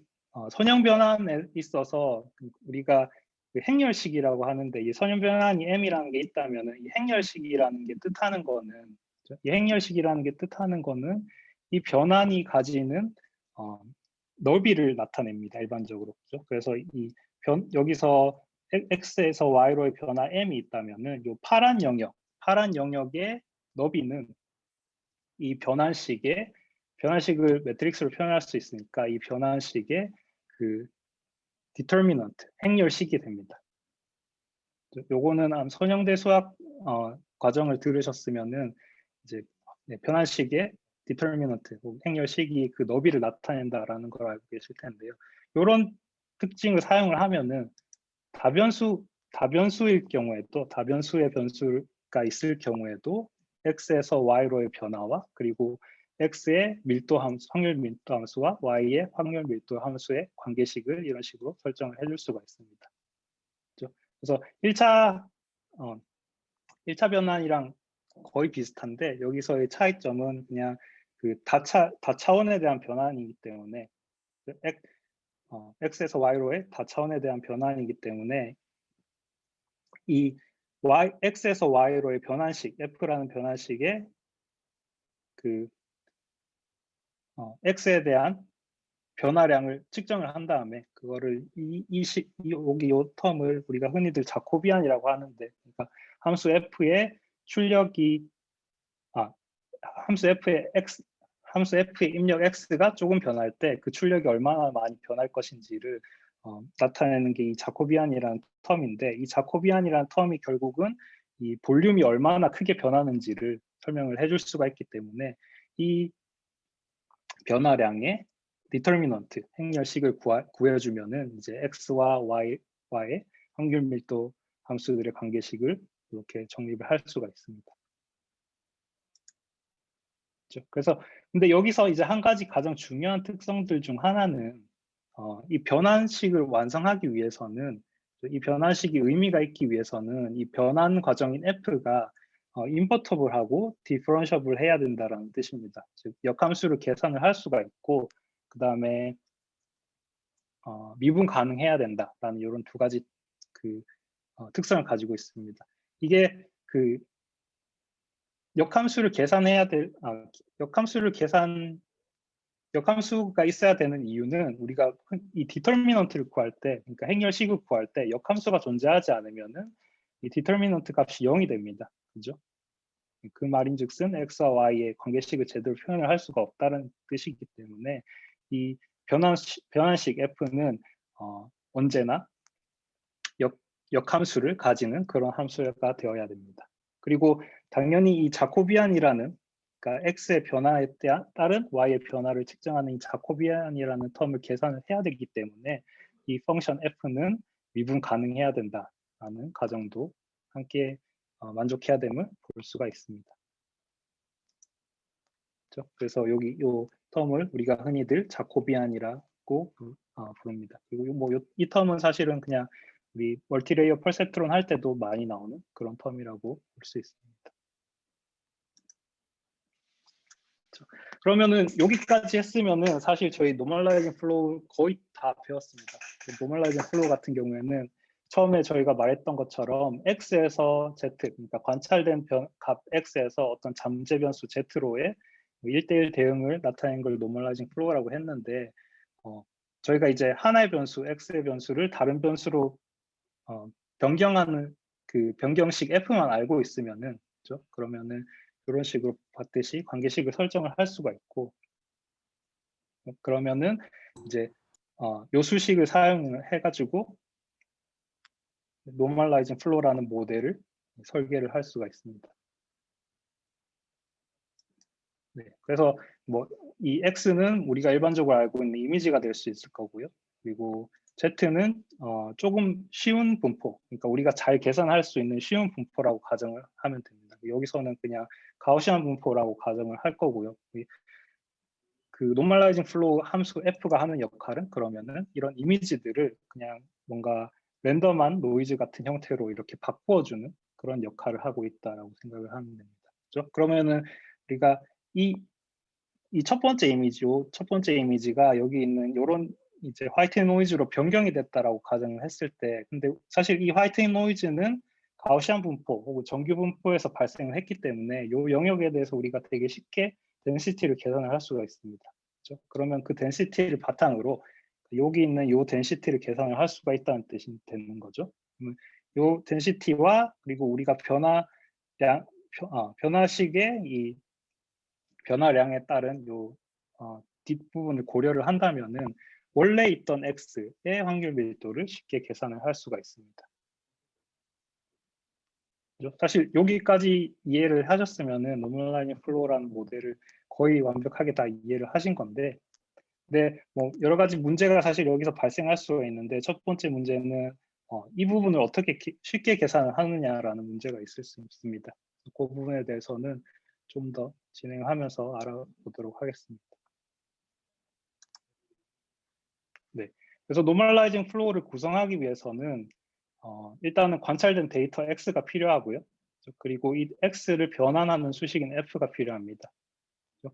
선형 변환에 있어서 우리가 그 행렬식이라고 하는데, 이 선형 변환이 m이라는 게 있다면은 이 행렬식이라는 게 뜻하는 거는, 이 행렬식이라는 게 뜻하는 거는 이 변환이 가지는 넓이를 나타냅니다, 일반적으로. 그렇죠? 그래서 여기서 x에서 y로의 변화 m이 있다면은 이 파란 영역의 너비는 이 변환식을 매트릭스로 표현할 수 있으니까 이 변환식의 그 디터미넌트, 행렬식이 됩니다. 요거는 선형대 수학 과정을 들으셨으면은 이제 변환식의 디터미넌트, 행렬식이 그 너비를 나타낸다라는 걸 알고 계실 텐데요. 이런 특징을 사용을 하면은 다변수의 경우에도, 다변수의 변수가 있을 경우에도 x에서 y로의 변화와 그리고 x의 밀도 함수, 확률 밀도 함수와 y의 확률 밀도 함수의 관계식을 이런 식으로 설정을 해줄 수가 있습니다. 그렇죠? 그래서 1차 변환이랑 거의 비슷한데, 여기서의 차이점은 그냥 그 다차원에 대한 변환이기 때문에, x에서 y로의 다차원에 대한 변환이기 때문에 이 x에서 y로의 변환식, f라는 변환식의 그 x에 대한 변화량을 측정을 한 다음에 그거를 여기 이 텀을 우리가 흔히들 자코비안이라고 하는데, 그러니까 함수 f의 출력이 함수 f의 입력 x가 조금 변할 때 그 출력이 얼마나 많이 변할 것인지를 나타내는 게 이 자코비안이라는 텀인데, 이 자코비안이라는 텀이 결국은 이 볼륨이 얼마나 크게 변하는지를 설명을 해줄 수가 있기 때문에 이 변화량의 디터미넌트, 행렬식을 구해주면은 이제 x와 y의 확률 밀도 함수들의 관계식을 이렇게 정립을 할 수가 있습니다. 그래서 근데 여기서 이제 한 가지 가장 중요한 특성들 중 하나는 이 변환식을 완성하기 위해서는, 이 변환식이 의미가 있기 위해서는 이 변환 과정인 f가 인버터블하고 디퍼런셔블 해야 된다라는 뜻입니다. 즉 역함수를 계산을 할 수가 있고, 그 다음에 미분 가능해야 된다라는 이런 두 가지 그 특성을 가지고 있습니다. 이게 그 역함수가 있어야 되는 이유는, 우리가 이 디터미넌트를 구할 때, 그러니까 행렬식을 구할 때 역함수가 존재하지 않으면은 이 디터미넌트 값이 0이 됩니다. 그죠? 그 말인즉슨 x와 y의 관계식을 제대로 표현을 할 수가 없다는 뜻이기 때문에 이 변환식 f는 언제나 역함수를 가지는 그런 함수가 되어야 됩니다. 그리고 당연히 이 자코비안이라는, 그러니까 x의 변화에 따른 y의 변화를 측정하는 이 자코비안이라는 텀을 계산을 해야 되기 때문에 이 펑션 f는 미분 가능해야 된다라는 가정도 함께 만족해야 됨을 볼 수가 있습니다. 그렇죠? 그래서 여기 이 텀을 우리가 흔히들 자코비안이라고 부릅니다. 그리고 이 텀은 사실은 그냥 우리 멀티레이어 퍼셉트론 할 때도 많이 나오는 그런 텀이라고 볼 수 있습니다. 그러면은 여기까지 했으면은 사실 저희 노멀라이징 플로우 거의 다 배웠습니다. 노멀라이징 플로우 같은 경우에는 처음에 저희가 말했던 것처럼 x에서 z, 그러니까 관찰된 값 x에서 어떤 잠재 변수 z로의 1대1 대응을 나타낸 걸 노멀라이징 플로우라고 했는데, 저희가 이제 하나의 변수 x의 변수를 다른 변수로 변경하는 그 변경식 f만 알고 있으면은, 그렇죠? 그러면은 이런 식으로 봤듯이 관계식을 설정을 할 수가 있고, 그러면은 이제 요수식을 사용해 가지고 노멀라이징 플로우라는 모델을 설계를 할 수가 있습니다. 네, 그래서 이 x는 우리가 일반적으로 알고 있는 이미지가 될 수 있을 거고요. 그리고 z는 조금 쉬운 분포, 그러니까 우리가 잘 계산할 수 있는 쉬운 분포라고 가정을 하면 됩니다. 여기서는 그냥 가우시안 분포라고 가정을 할 거고요. 그 normalizing flow 함수 f가 하는 역할은 그러면은 이런 이미지들을 그냥 뭔가 랜덤한 노이즈 같은 형태로 이렇게 바꾸어주는 그런 역할을 하고 있다라고 생각을 하면 됩니다. 그렇죠? 그러면은 우리가 이 첫 번째 이미지요. 첫 번째 이미지가 여기 있는 요런 이제 화이트 노이즈로 변경이 됐다라고 가정을 했을 때, 근데 사실 이 화이트 노이즈는 가우시안 분포 혹은 정규 분포에서 발생을 했기 때문에 요 영역에 대해서 우리가 되게 쉽게 덴시티를 계산을 할 수가 있습니다. 그렇죠? 그러면 그 덴시티를 바탕으로 여기 있는 요 덴시티를 계산을 할 수가 있다는 뜻이 되는 거죠. 그러면 요 덴시티와 그리고 우리가 변화식의 이 변화량에 따른 요 뒷부분을 고려를 한다면은 원래 있던 x의 확률 밀도를 쉽게 계산을 할 수가 있습니다. 그죠? 사실 여기까지 이해를 하셨으면은 노멀라이징 플로우라는 모델을 거의 완벽하게 다 이해를 하신 건데, 근데 뭐 여러 가지 문제가 사실 여기서 발생할 수가 있는데, 첫 번째 문제는 이 부분을 어떻게 쉽게 계산을 하느냐라는 문제가 있을 수 있습니다. 그 부분에 대해서는 좀 더 진행하면서 알아보도록 하겠습니다. 네. 그래서 노멀라이징 플로우를 구성하기 위해서는 일단은 관찰된 데이터 x가 필요하고요. 그리고 이 x를 변환하는 수식인 f가 필요합니다.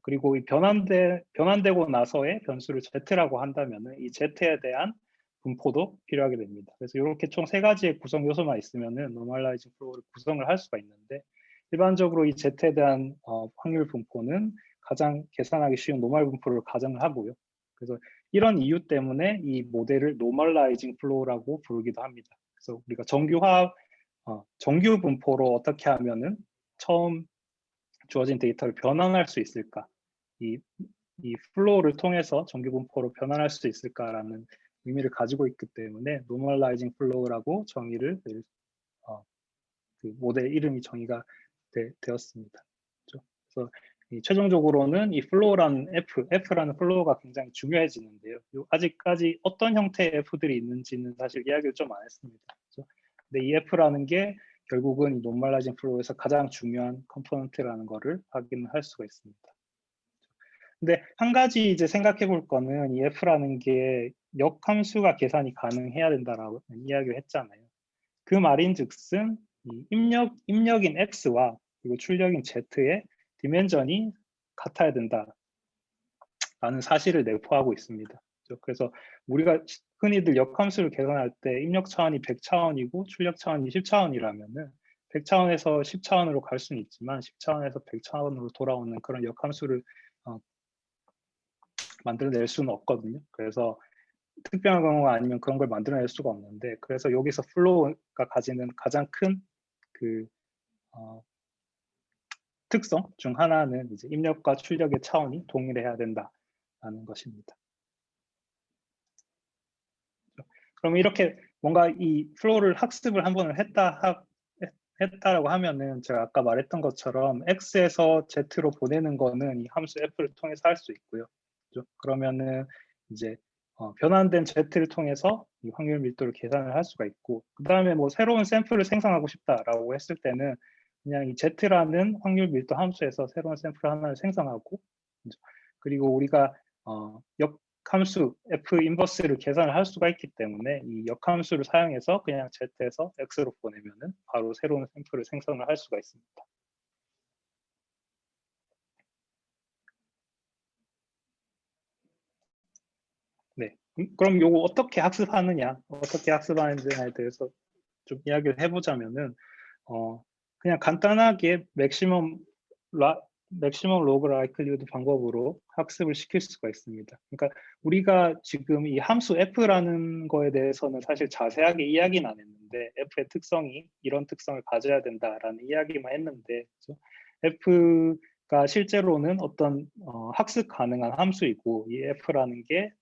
그리고 이 변환되고 나서의 변수를 z라고 한다면은 이 z에 대한 분포도 필요하게 됩니다. 그래서 이렇게 총 세 가지의 구성 요소만 있으면은 노멀라이징 플로우를 구성을 할 수가 있는데, 일반적으로 이 z에 대한 확률 분포는 가장 계산하기 쉬운 노멀 분포를 가정을 하고요. 그래서 이런 이유 때문에 이 모델을 노멀라이징 플로우라고 부르기도 합니다. 그래서 우리가 정규 분포로 어떻게 하면은 처음 주어진 데이터를 변환할 수 있을까? 이 플로우를 통해서 정규 분포로 변환할 수 있을까라는 의미를 가지고 있기 때문에 normalizing flow라고 그 모델 이름이 정의가 되었습니다. 그렇죠? 그래서 최종적으로는 이 flow라는 F라는 flow가 굉장히 중요해지는데요. 아직까지 어떤 형태의 F들이 있는지는 사실 이야기를 좀 안 했습니다. 그렇죠? 근데 이 F라는 게 결국은 이 normalizing flow에서 가장 중요한 컴포넌트라는 것을 확인할 수가 있습니다. 근데 한 가지 이제 생각해 볼 거는 이 F라는 게 역함수가 계산이 가능해야 된다라고 이야기를 했잖아요. 그 말인즉슨 이 입력인 X와 그리고 출력인 Z의 디멘전이 같아야 된다라는 사실을 내포하고 있습니다. 그래서 우리가 흔히들 역함수를 계산할 때 입력 차원이 100차원이고 출력 차원이 10차원이라면은 100차원에서 10차원으로 갈 수는 있지만 10차원에서 100차원으로 돌아오는 그런 역함수를 만들어낼 수는 없거든요. 그래서 특별한 경우가 아니면 그런 걸 만들어낼 수가 없는데, 그래서 여기서 플로우가 가지는 가장 큰 그 특성 중 하나는 이제 입력과 출력의 차원이 동일해야 된다라는 것입니다. 그럼 이렇게 뭔가 이 플로우를 학습을 한 번을 했다라고 하면은 제가 아까 말했던 것처럼 x에서 z로 보내는 거는 이 함수 f를 통해서 할 수 있고요. 그렇죠? 그러면은 이제 변환된 z를 통해서 이 확률 밀도를 계산을 할 수가 있고, 그 다음에 뭐 새로운 샘플을 생성하고 싶다라고 했을 때는 그냥 이 z라는 확률 밀도 함수에서 새로운 샘플 하나를 생성하고, 그렇죠? 그리고 우리가 역함수 f 인버스를 계산을 할 수가 있기 때문에 이 역함수를 사용해서 그냥 z에서 x로 보내면은 바로 새로운 샘플을 생성을 할 수가 있습니다. 네, 그럼 요거 어떻게 학습하느냐에 대해서 좀 이야기를 해보자면은 그냥 간단하게 맥시멈 로그 라이클리후드 방법으로 학습을 시킬 수가 있습니다. 그러니까 우리가 지금 이 함수 f라는 거에 대해서는 사실 자세하게 이야기는 안 했는데, f의 특성이 이런 특성을 가져야 된다라는 이야기만 했는데, 그렇죠? f가 실제로는 어떤 학습 가능한 함수이고, 이 f라는 게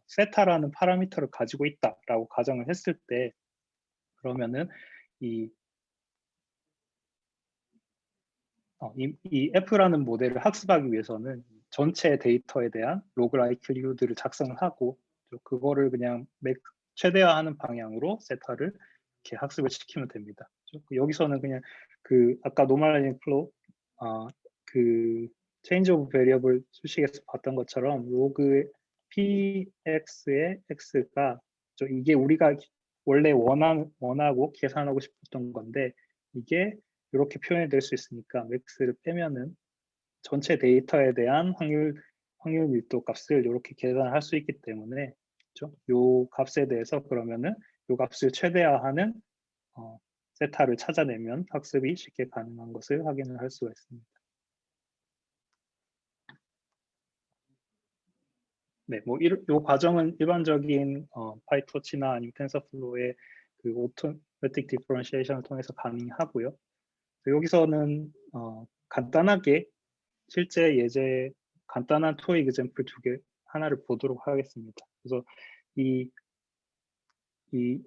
세타라는 파라미터를 가지고 있다라고 가정을 했을 때, 그러면은 이 F라는 모델을 학습하기 위해서는 전체 데이터에 대한 로그 라이클리후드를 작성을 하고, 그거를 그냥 최대화하는 방향으로 세타를 이렇게 학습을 시키면 됩니다. 여기서는 그냥 그 아까 노멀라이징 플로우 그 change of variable 수식에서 봤던 것처럼 로그 px의 x가 이게 우리가 원래 원하고 계산하고 싶었던 건데 이게 이렇게 표현이 될 수 있으니까 max를 빼면은 전체 데이터에 대한 확률 밀도 값을 이렇게 계산할 수 있기 때문에 그렇죠? 요 값에 대해서 그러면은 요 값을 최대화하는 세타를 찾아내면 학습이 쉽게 가능한 것을 확인을 할 수가 있습니다. 네, 뭐 요 과정은 일반적인 파이토치나 아니면 텐서플로우의 그 오토매틱 디퍼런시에이션을 통해서 가능하고요. 여기서는 간단하게 실제 예제 간단한 토익 example 하나를 보도록 하겠습니다. 그래서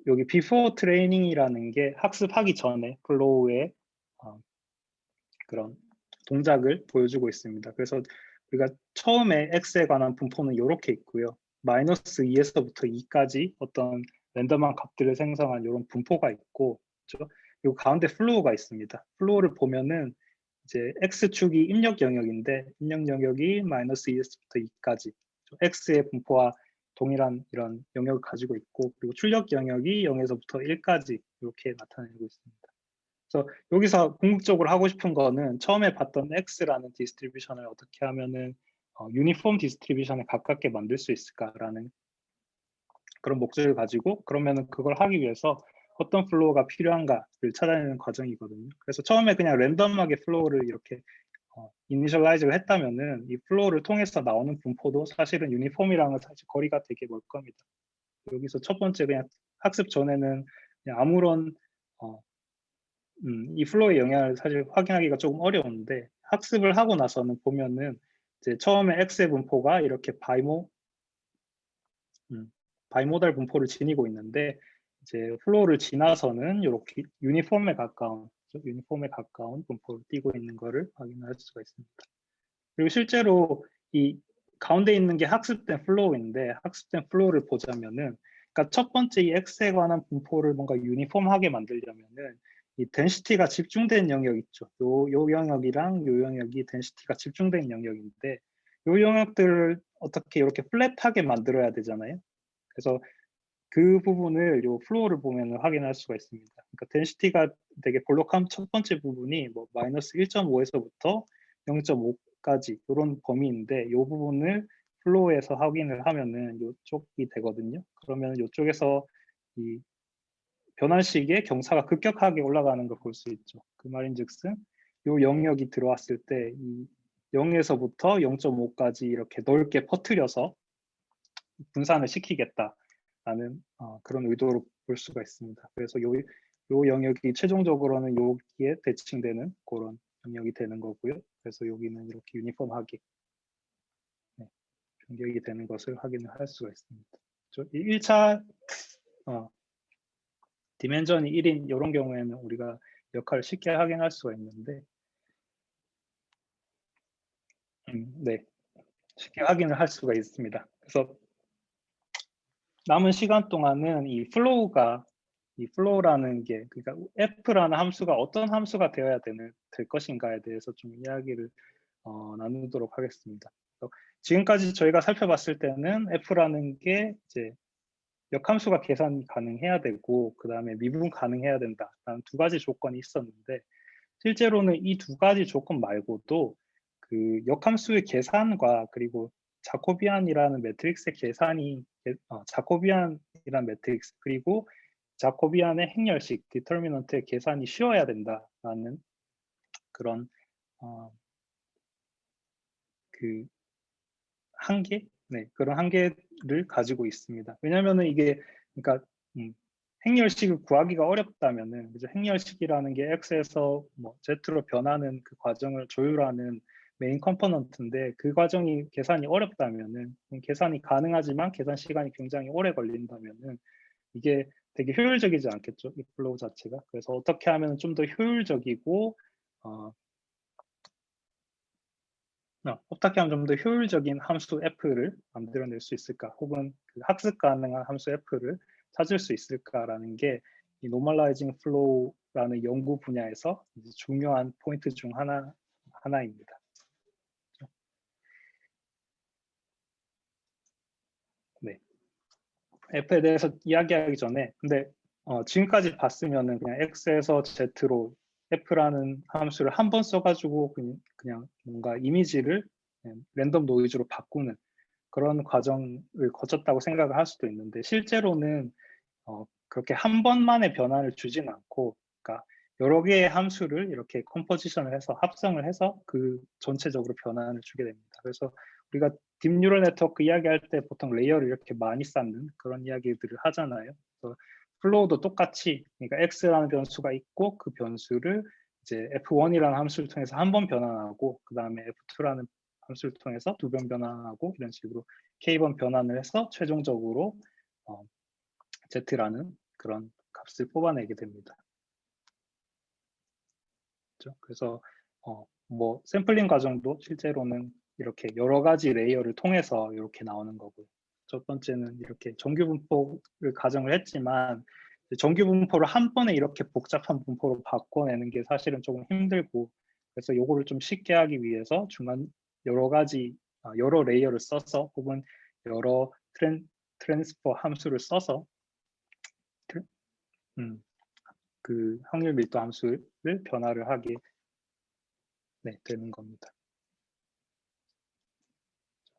여기 before training이라는 게 학습하기 전에 플로우의 그런 동작을 보여주고 있습니다. 그래서 우리가 처음에 x에 관한 분포는 이렇게 있고요. 마이너스 2에서부터 2까지 어떤 랜덤한 값들을 생성한 이런 분포가 있고, 그렇죠? 이 가운데 플로우가 있습니다. 플로우를 보면은 이제 x축이 입력 영역인데 입력 영역이 마이너스 2에서부터 2까지 x의 분포와 동일한 이런 영역을 가지고 있고, 그리고 출력 영역이 0에서부터 1까지 이렇게 나타내고 있습니다. 그래서 여기서 궁극적으로 하고 싶은 거는 처음에 봤던 X라는 디스트리뷰션을 어떻게 하면은 유니폼 디스트리뷰션에 가깝게 만들 수 있을까라는 그런 목적을 가지고, 그러면은 그걸 하기 위해서 어떤 플로우가 필요한가를 찾아내는 과정이거든요. 그래서 처음에 그냥 랜덤하게 플로우를 이렇게 이니셜라이즈를 했다면은 이 플로우를 통해서 나오는 분포도 사실은 유니폼이랑은 사실 거리가 되게 멀 겁니다. 여기서 첫 번째 그냥 학습 전에는 그냥 아무런 이 플로우의 영향을 사실 확인하기가 조금 어려운데, 학습을 하고 나서는 보면은 이제 처음에 X의 분포가 이렇게 바이모달 분포를 지니고 있는데, 이제 플로우를 지나서는 이렇게 유니폼에 가까운 분포를 띄고 있는 것을 확인할 수가 있습니다. 그리고 실제로 이 가운데 있는 게 학습된 플로우인데, 학습된 플로우를 보자면은, 그러니까 첫 번째 이 X에 관한 분포를 뭔가 유니폼하게 만들려면은 이 덴시티가 집중된 영역 있죠. 요 영역이랑 요 영역이 덴시티가 집중된 영역인데, 요 영역들을 어떻게 이렇게 플랫하게 만들어야 되잖아요. 그래서 그 부분을 요 플로우를 보면 확인할 수가 있습니다. 그러니까 덴시티가 되게 볼록한 첫 번째 부분이 뭐 마이너스 1.5에서부터 0.5까지 이런 범위인데, 이 부분을 플로우에서 확인을 하면은 이쪽이 되거든요. 그러면 이쪽에서 이 변환식의 경사가 급격하게 올라가는 걸 볼 수 있죠. 그 말인즉슨 이 영역이 들어왔을 때 이 0에서부터 0.5까지 이렇게 넓게 퍼뜨려서 분산을 시키겠다라는 그런 의도로 볼 수가 있습니다. 그래서 요 영역이 최종적으로는 여기에 대칭되는 그런 영역이 되는 거고요. 그래서 여기는 이렇게 유니폼하게 변경이 되는 것을 확인을 할 수가 있습니다. 1차 디멘전이 1인 이런 경우에는 우리가 역할을 쉽게 확인할 수가 있는데, 네, 쉽게 확인을 할 수가 있습니다. 그래서 남은 시간 동안은 이 플로우라는 게, 그러니까 f라는 함수가 어떤 함수가 되어야 될 것인가에 대해서 좀 이야기를 나누도록 하겠습니다. 지금까지 저희가 살펴봤을 때는 f라는 게 이제 역함수가 계산이 가능해야 되고, 그 다음에 미분 가능해야 된다라는 두 가지 조건이 있었는데, 실제로는 이 두 가지 조건 말고도 그 역함수의 계산과 그리고 자코비안이라는 매트릭스의 계산이 자코비안이라는 매트릭스 그리고 자코비안의 행렬식 디터미넌트의 계산이 쉬워야 된다라는 그런 그 한계, 그런 한계를 가지고 있습니다. 왜냐하면은 이게 그러니까 행렬식을 구하기가 어렵다면은, 그죠? 행렬식이라는 게 x에서 뭐 z로 변하는 그 과정을 조율하는 메인 컴포넌트인데, 그 과정이 계산이 어렵다면은, 계산이 가능하지만 계산 시간이 굉장히 오래 걸린다면은 이게 되게 효율적이지 않겠죠, 이 플로우 자체가. 그래서 어떻게 하면 좀 더 효율적이고 어떻게 하면 좀 더 효율적인 함수 f를 만들어낼 수 있을까, 혹은 그 학습 가능한 함수 f를 찾을 수 있을까라는 게 이 노멀라이징 플로우라는 연구 분야에서 중요한 포인트 중 하나입니다. F에 대해서 이야기하기 전에 근데 지금까지 봤으면은 그냥 X에서 Z로 F라는 함수를 한 번 써가지고 그냥 뭔가 이미지를 그냥 랜덤 노이즈로 바꾸는 그런 과정을 거쳤다고 생각을 할 수도 있는데 실제로는 그렇게 한 번만의 변화를 주진 않고, 그러니까 여러 개의 함수를 이렇게 컴포지션을 해서 합성을 해서 그 전체적으로 변화를 주게 됩니다. 그래서 우리가 딥뉴럴 네트워크 이야기할 때 보통 레이어를 이렇게 많이 쌓는 그런 이야기들을 하잖아요. 그래서 플로우도 똑같이, 그러니까 x라는 변수가 있고 그 변수를 이제 f1이라는 함수를 통해서 한 번 변환하고 그 다음에 f2라는 함수를 통해서 두 번 변환하고 이런 식으로 k번 변환을 해서 최종적으로 z라는 그런 값을 뽑아내게 됩니다. 그렇죠? 그래서 뭐 샘플링 과정도 실제로는 이렇게 여러 가지 레이어를 통해서 이렇게 나오는 거고요. 첫 번째는 이렇게 정규 분포를 가정을 했지만 정규 분포를 한 번에 이렇게 복잡한 분포로 바꿔내는 게 사실은 조금 힘들고, 그래서 요거를 좀 쉽게 하기 위해서 중간 여러 가지 여러 레이어를 써서 혹은 여러 트랜스퍼 함수를 써서 그 확률 밀도 함수를 변화를 하게 되는 겁니다.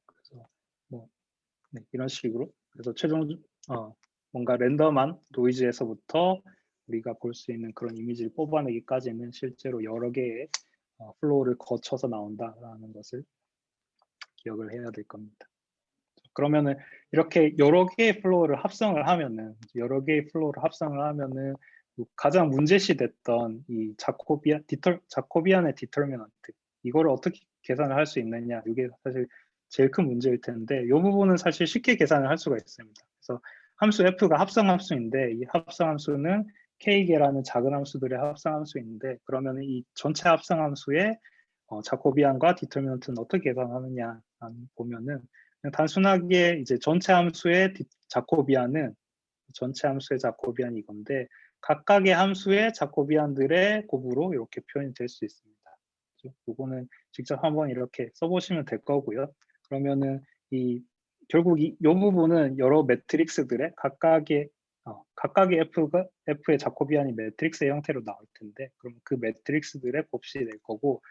그래서 뭐 이런 식으로 그래서 최종 뭔가 랜덤한 노이즈에서부터 우리가 볼 수 있는 그런 이미지를 뽑아내기까지는 실제로 여러 개의 플로우를 거쳐서 나온다라는 것을 기억을 해야 될 겁니다. 그러면은 이렇게 여러 개의 플로우를 합성을 하면은 가장 문제시 됐던 이 자코비안의 디터미넌트 이거를 어떻게 계산을 할 수 있느냐, 이게 사실 제일 큰 문제일 텐데 이 부분은 사실 쉽게 계산을 할 수가 있습니다. 그래서 함수 f가 합성함수인데 이 합성함수는 k개라는 작은 함수들의 합성함수인데, 그러면 이 전체 합성함수의 자코비안과 디터미넌트는 어떻게 계산하느냐 보면은 그냥 단순하게 이제 전체 함수의 자코비안은 전체 함수의 자코비안이 이건데 각각의 함수의 자코비안들의 곱으로 이렇게 표현이 될 수 있습니다. 이거는 직접 한번 이렇게 써보시면 될 거고요. 그러면은 결국 이 부분은 여러 매트릭스들의 각각의 F의 자코비안이 매트릭스의 형태로 나올 텐데, 그럼 그 매트릭스들의 곱식이 될 거고,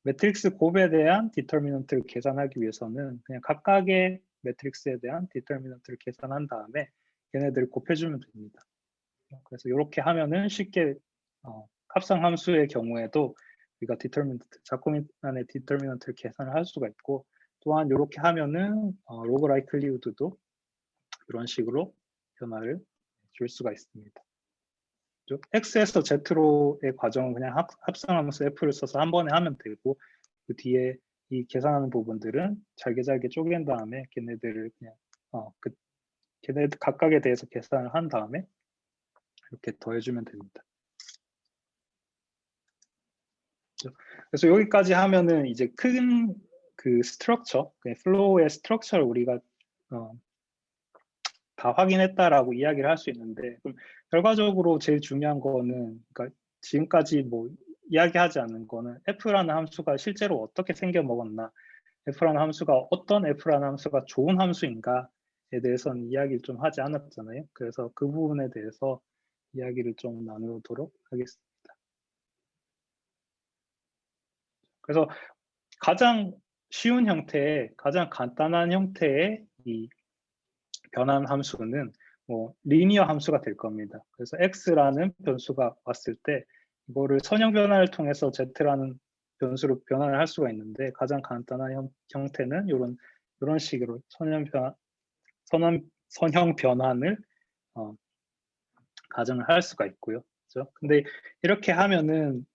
매트릭스 곱에 대한 디터미넌트를 계산하기 위해서는 그냥 각각의 매트릭스에 대한 디터미넌트를 계산한 다음에 얘네들을 곱해주면 됩니다. 그래서 이렇게 하면은 쉽게 합성 함수의 경우에도 우리가 자코비안의 디터미넌트를 계산을 할 수가 있고, 또한 이렇게 하면은 로그 라이클리후드도 이런 식으로 변화를 줄 수가 있습니다. X에서 Z로의 과정은 그냥 합성함수 F를 써서 한 번에 하면 되고, 그 뒤에 이 계산하는 부분들은 잘게 쪼갠 다음에 걔네들을 그냥 걔네들 각각에 대해서 계산을 한 다음에 이렇게 더해주면 됩니다. 그래서 여기까지 하면은 이제 큰 그 스트럭처, 플로우의 스트럭처를 우리가 다 확인했다라고 이야기를 할 수 있는데, 그럼 결과적으로 제일 중요한 거는, 그러니까 지금까지 뭐 이야기하지 않는 거는 F라는 함수가 실제로 어떻게 생겨 먹었나, F라는 함수가 어떤 F라는 함수가 좋은 함수인가에 대해서는 이야기를 좀 하지 않았잖아요. 그래서 그 부분에 대해서 이야기를 좀 나누도록 하겠습니다. 그래서 가장 쉬운 형태의, 가장 간단한 형태의 이 변환 함수는 뭐 리니어 함수가 될 겁니다. 그래서 x라는 변수가 왔을 때 이거를 선형 변화를 통해서 z라는 변수로 변환을 할 수가 있는데, 가장 간단한 형태는 이런 식으로 선형 변환을 가정을 할 수가 있고요. 그렇죠? 근데 이렇게 하면은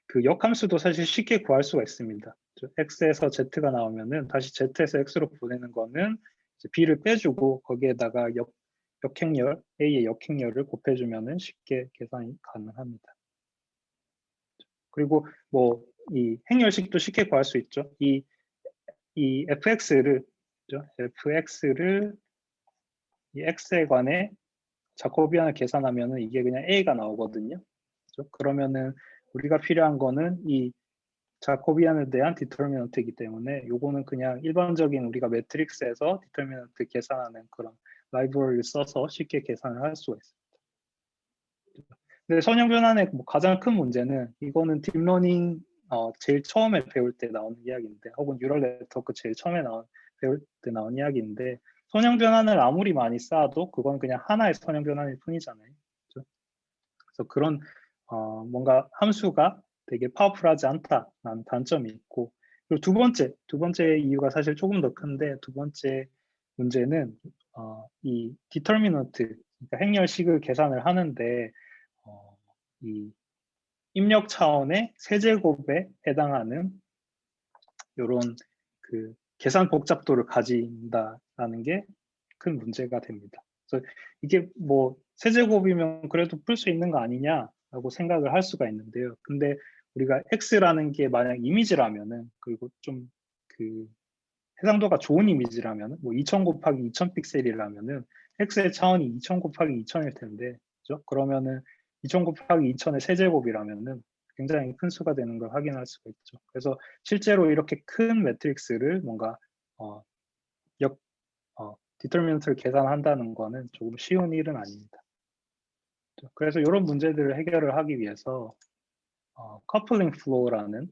그 역함수도 사실 쉽게 구할 수가 있습니다. x에서 z가 나오면은 다시 z에서 x로 보내는 거는 b를 빼주고 거기에다가 역행열 a의 역행열을 곱해주면은 쉽게 계산이 가능합니다. 그리고 뭐 이 행열식도 쉽게 구할 수 있죠. 이 fx를 이 x에 관해 자코비안을 계산하면은 이게 그냥 a가 나오거든요. 그렇죠? 그러면은 우리가 필요한 거는 이 자코비안에 대한 디터미넌트이기 때문에 요거는 그냥 일반적인 우리가 매트릭스에서 디터미넌트 계산하는 그런 라이브러리를 써서 쉽게 계산을 할 수가 있습니다. 근데 선형 변환의 뭐 가장 큰 문제는 이거는 딥러닝 제일 처음에 배울 때 나오는 이야기인데, 혹은 뉴럴 네트워크 제일 처음에 배울 때 나온 이야기인데, 선형 변환을 아무리 많이 쌓아도 그건 그냥 하나의 선형 변환일 뿐이잖아요. 그렇죠? 그래서 그런 뭔가 함수가 되게 파워풀하지 않다라는 단점이 있고, 그리고 두 번째 이유가 사실 조금 더 큰데, 두 번째 문제는 이 디터미넌트, 그러니까 행렬식을 계산을 하는데 이 입력 차원의 세제곱에 해당하는 이런 그 계산 복잡도를 가진다라는 게 큰 문제가 됩니다. 그래서 이게 뭐 세제곱이면 그래도 풀 수 있는 거 아니냐라고 생각을 할 수가 있는데요. 근데 우리가 x라는 게 만약 이미지라면은, 그리고 좀 그 해상도가 좋은 이미지라면은, 뭐 2000 곱하기 2000 픽셀이라면은 x의 차원이 2000 곱하기 2000일 텐데, 그죠? 그러면은 2000 곱하기 2000의 세제곱이라면은 굉장히 큰 수가 되는 걸 확인할 수가 있죠. 그래서 실제로 이렇게 큰 매트릭스를 뭔가 디터미넌트를 계산한다는 거는 조금 쉬운 일은 아닙니다. 그래서 이런 문제들을 해결을 하기 위해서 커플링 플로우라는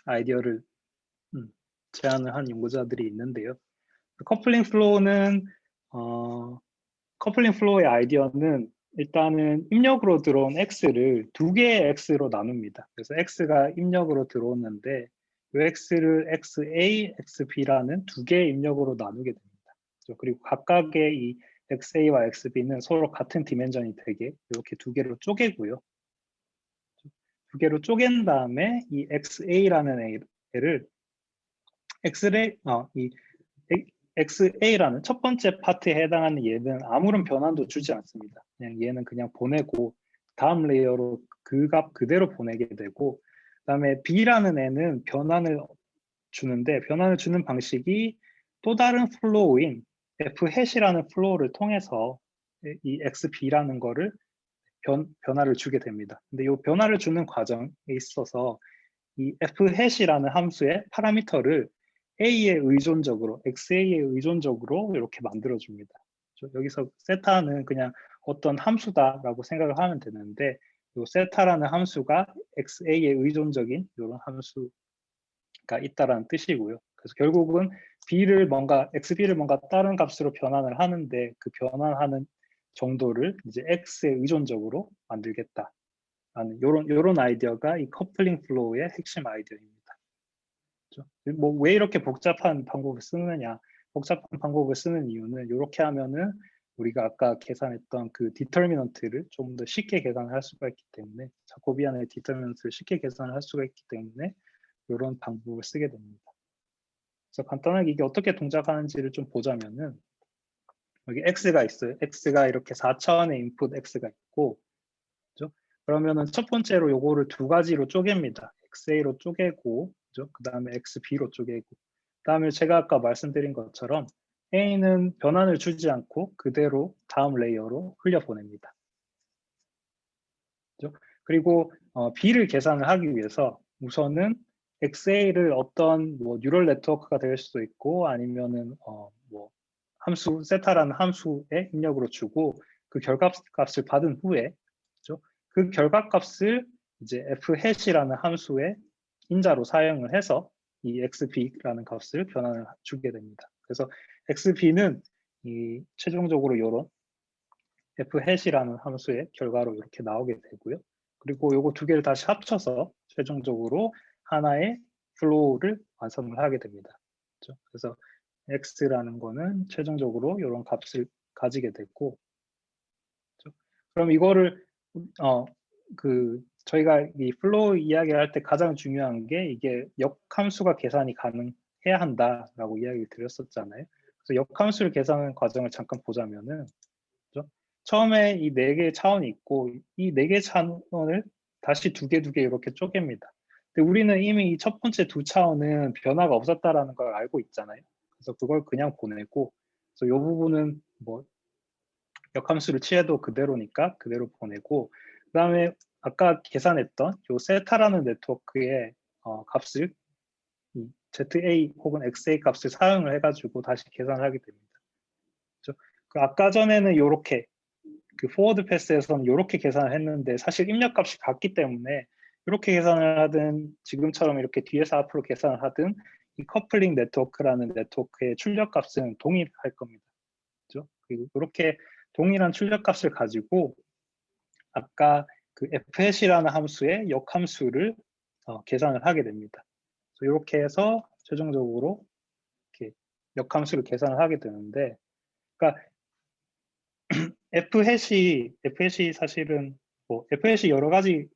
아이디어를 제안을 한 연구자들이 있는데요. 커플링 플로우는 커플링 플로우의 아이디어는 일단은 입력으로 들어온 x를 두 개의 x로 나눕니다. 그래서 x가 입력으로 들어오는데 이 x를 xa, xb라는 두 개의 입력으로 나누게 됩니다. 그리고 각각의 이 XA와 XB는 서로 같은 디멘전이 되게 이렇게 두 개로 쪼개고요. 두 개로 쪼갠 다음에 이 XA라는 애를 이 XA라는 첫 번째 파트에 해당하는 얘는 아무런 변환도 주지 않습니다. 그냥 얘는 그냥 보내고 다음 레이어로 그 값 그대로 보내게 되고, 그다음에 B라는 애는 변환을 주는데, 변환을 주는 방식이 또 다른 플로우인 F#이라는 플로우를 통해서 이 XB라는 거를 변화를 주게 됩니다. 근데 이 변화를 주는 과정에 있어서 이 F#이라는 함수의 파라미터를 A에 의존적으로, XA에 의존적으로 이렇게 만들어줍니다. 여기서 세타는 그냥 어떤 함수다라고 생각을 하면 되는데, 이 세타라는 함수가 XA에 의존적인 이런 함수가 있다라는 뜻이고요. 그래서 결국은 XB를 뭔가 다른 값으로 변환을 하는데, 그 변환하는 정도를 이제 X에 의존적으로 만들겠다. 이런 아이디어가 이 커플링 플로우의 핵심 아이디어입니다. 뭐 왜 이렇게 복잡한 방법을 쓰느냐? 복잡한 방법을 쓰는 이유는 이렇게 하면은 우리가 아까 계산했던 그 디터미넌트를 좀 더 쉽게 계산할 수가 있기 때문에, 자코비안의 디터미넌트를 쉽게 계산할 수가 있기 때문에 이런 방법을 쓰게 됩니다. 그래서 간단하게 이게 어떻게 동작하는지를 좀 보자면은, 여기 x가 있어요. x가 이렇게 4차원의 인풋 x가 있고, 그죠? 그러면은 첫 번째로 요거를 두 가지로 쪼갭니다. XA로 쪼개고, 그죠? 그 다음에 XB로 쪼개고, 그 다음에 제가 아까 말씀드린 것처럼 A는 변환을 주지 않고 그대로 다음 레이어로 흘려보냅니다. 그죠? 그리고 B를 계산을 하기 위해서 우선은 XA를 어떤 뭐 뉴럴 네트워크가 될 수도 있고, 아니면은 뭐 함수 세타라는 함수의 입력으로 주고, 그 결과값을 받은 후에, 그죠? 그 결과값을 이제 F#이라는 함수의 인자로 사용을 해서 이 XB라는 값을 변환을 주게 됩니다. 그래서 XB는 이 최종적으로 이런 F#이라는 함수의 결과로 이렇게 나오게 되고요. 그리고 요거 두 개를 다시 합쳐서 최종적으로 하나의 플로우를 완성을 하게 됩니다. 그렇죠? 그래서 x라는 거는 최종적으로 이런 값을 가지게 됐고, 그렇죠? 그럼 이거를 저희가 이 플로우 이야기를 할 때 가장 중요한 게 이게 역함수가 계산이 가능해야 한다라고 이야기를 드렸었잖아요. 그래서 역함수를 계산하는 과정을 잠깐 보자면은, 그렇죠? 처음에 이 네 개의 차원이 있고, 이 네 개의 차원을 다시 두 개 이렇게 쪼갭니다. 근데 우리는 이미 이 첫 번째 두 차원은 변화가 없었다라는 걸 알고 있잖아요. 그래서 그걸 그냥 보내고, 그래서 이 부분은 뭐 역함수를 취해도 그대로니까 그대로 보내고, 그 다음에 아까 계산했던 요 세타라는 네트워크의 값을 ZA 혹은 XA 값을 사용을 해가지고 다시 계산을 하게 됩니다. 그렇죠? 그 아까 전에는 이렇게 그 포워드 패스에서는 이렇게 계산을 했는데 사실 입력값이 같기 때문에 이렇게 계산을 하든 지금처럼 이렇게 뒤에서 앞으로 계산을 하든 이 커플링 네트워크라는 네트워크의 출력값은 동일할 겁니다. 그렇죠? 그리고 이렇게 동일한 출력값을 가지고 아까 그 fhash이라는 함수의 역함수를 계산을 하게 됩니다. 그래서 이렇게 해서 최종적으로 이렇게 역함수를 계산을 하게 되는데, 그러니까 fhash이 사실은 뭐 fhash 여러 가지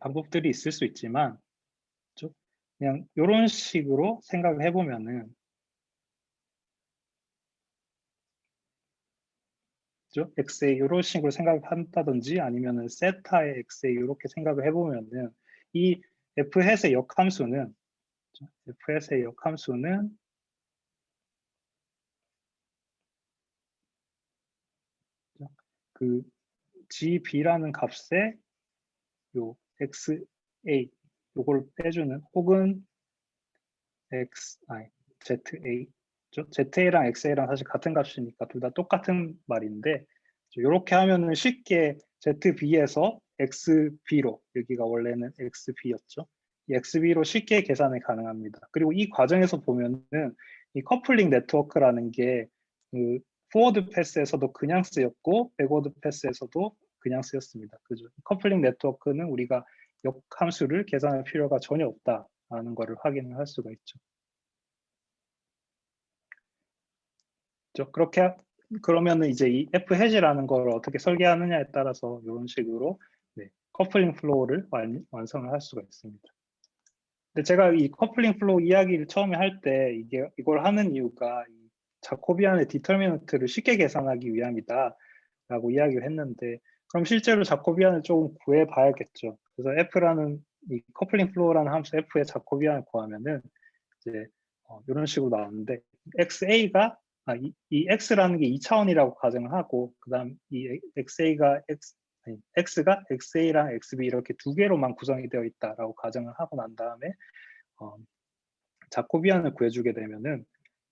방법들이 있을 수 있지만, 그렇죠? 그냥 이런 식으로 생각을 해보면은, 그렇죠? XA 이런 식으로 생각을 한다든지 아니면은 세타의 XA 이렇게 생각을 해보면은 이 fhat의 역함수는, 그렇죠? fhat의 역함수는 그 gb라는 값에 요 xa 요걸 빼주는, 혹은 za, za랑 xa랑 사실 같은 값이니까 둘 다 똑같은 말인데, 이렇게 하면은 쉽게 zb에서 xb로, 여기가 원래는 xb였죠. 이 xb로 쉽게 계산이 가능합니다. 그리고 이 과정에서 보면은 이 커플링 네트워크라는 게 그 포워드 패스에서도 그냥 쓰였고 백워드 패스에서도 그냥 쓰였습니다. 그죠? 커플링 네트워크는 우리가 역함수를 계산할 필요가 전혀 없다라는 것을 확인을 할 수가 있죠. 그렇게 그러면은 이제 이 fhat이라는 걸 어떻게 설계하느냐에 따라서 이런 식으로 커플링 플로우를 완성을 할 수가 있습니다. 근데 제가 이 커플링 플로우 이야기를 처음에 할 때 이걸 하는 이유가 이 자코비안의 디터미넌트를 쉽게 계산하기 위함이다라고 이야기를 했는데, 그럼 실제로 자코비안을 조금 구해 봐야겠죠. 그래서 f라는 이 커플링 플로우라는 함수 f의 자코비안을 구하면은 이제 이런 식으로 나오는데, xa가 이 x라는 게 2차원이라고 가정을 하고, 그다음 이 xa가 x가 xa랑 xb 이렇게 두 개로만 구성이 되어 있다라고 가정을 하고 난 다음에 자코비안을 구해주게 되면은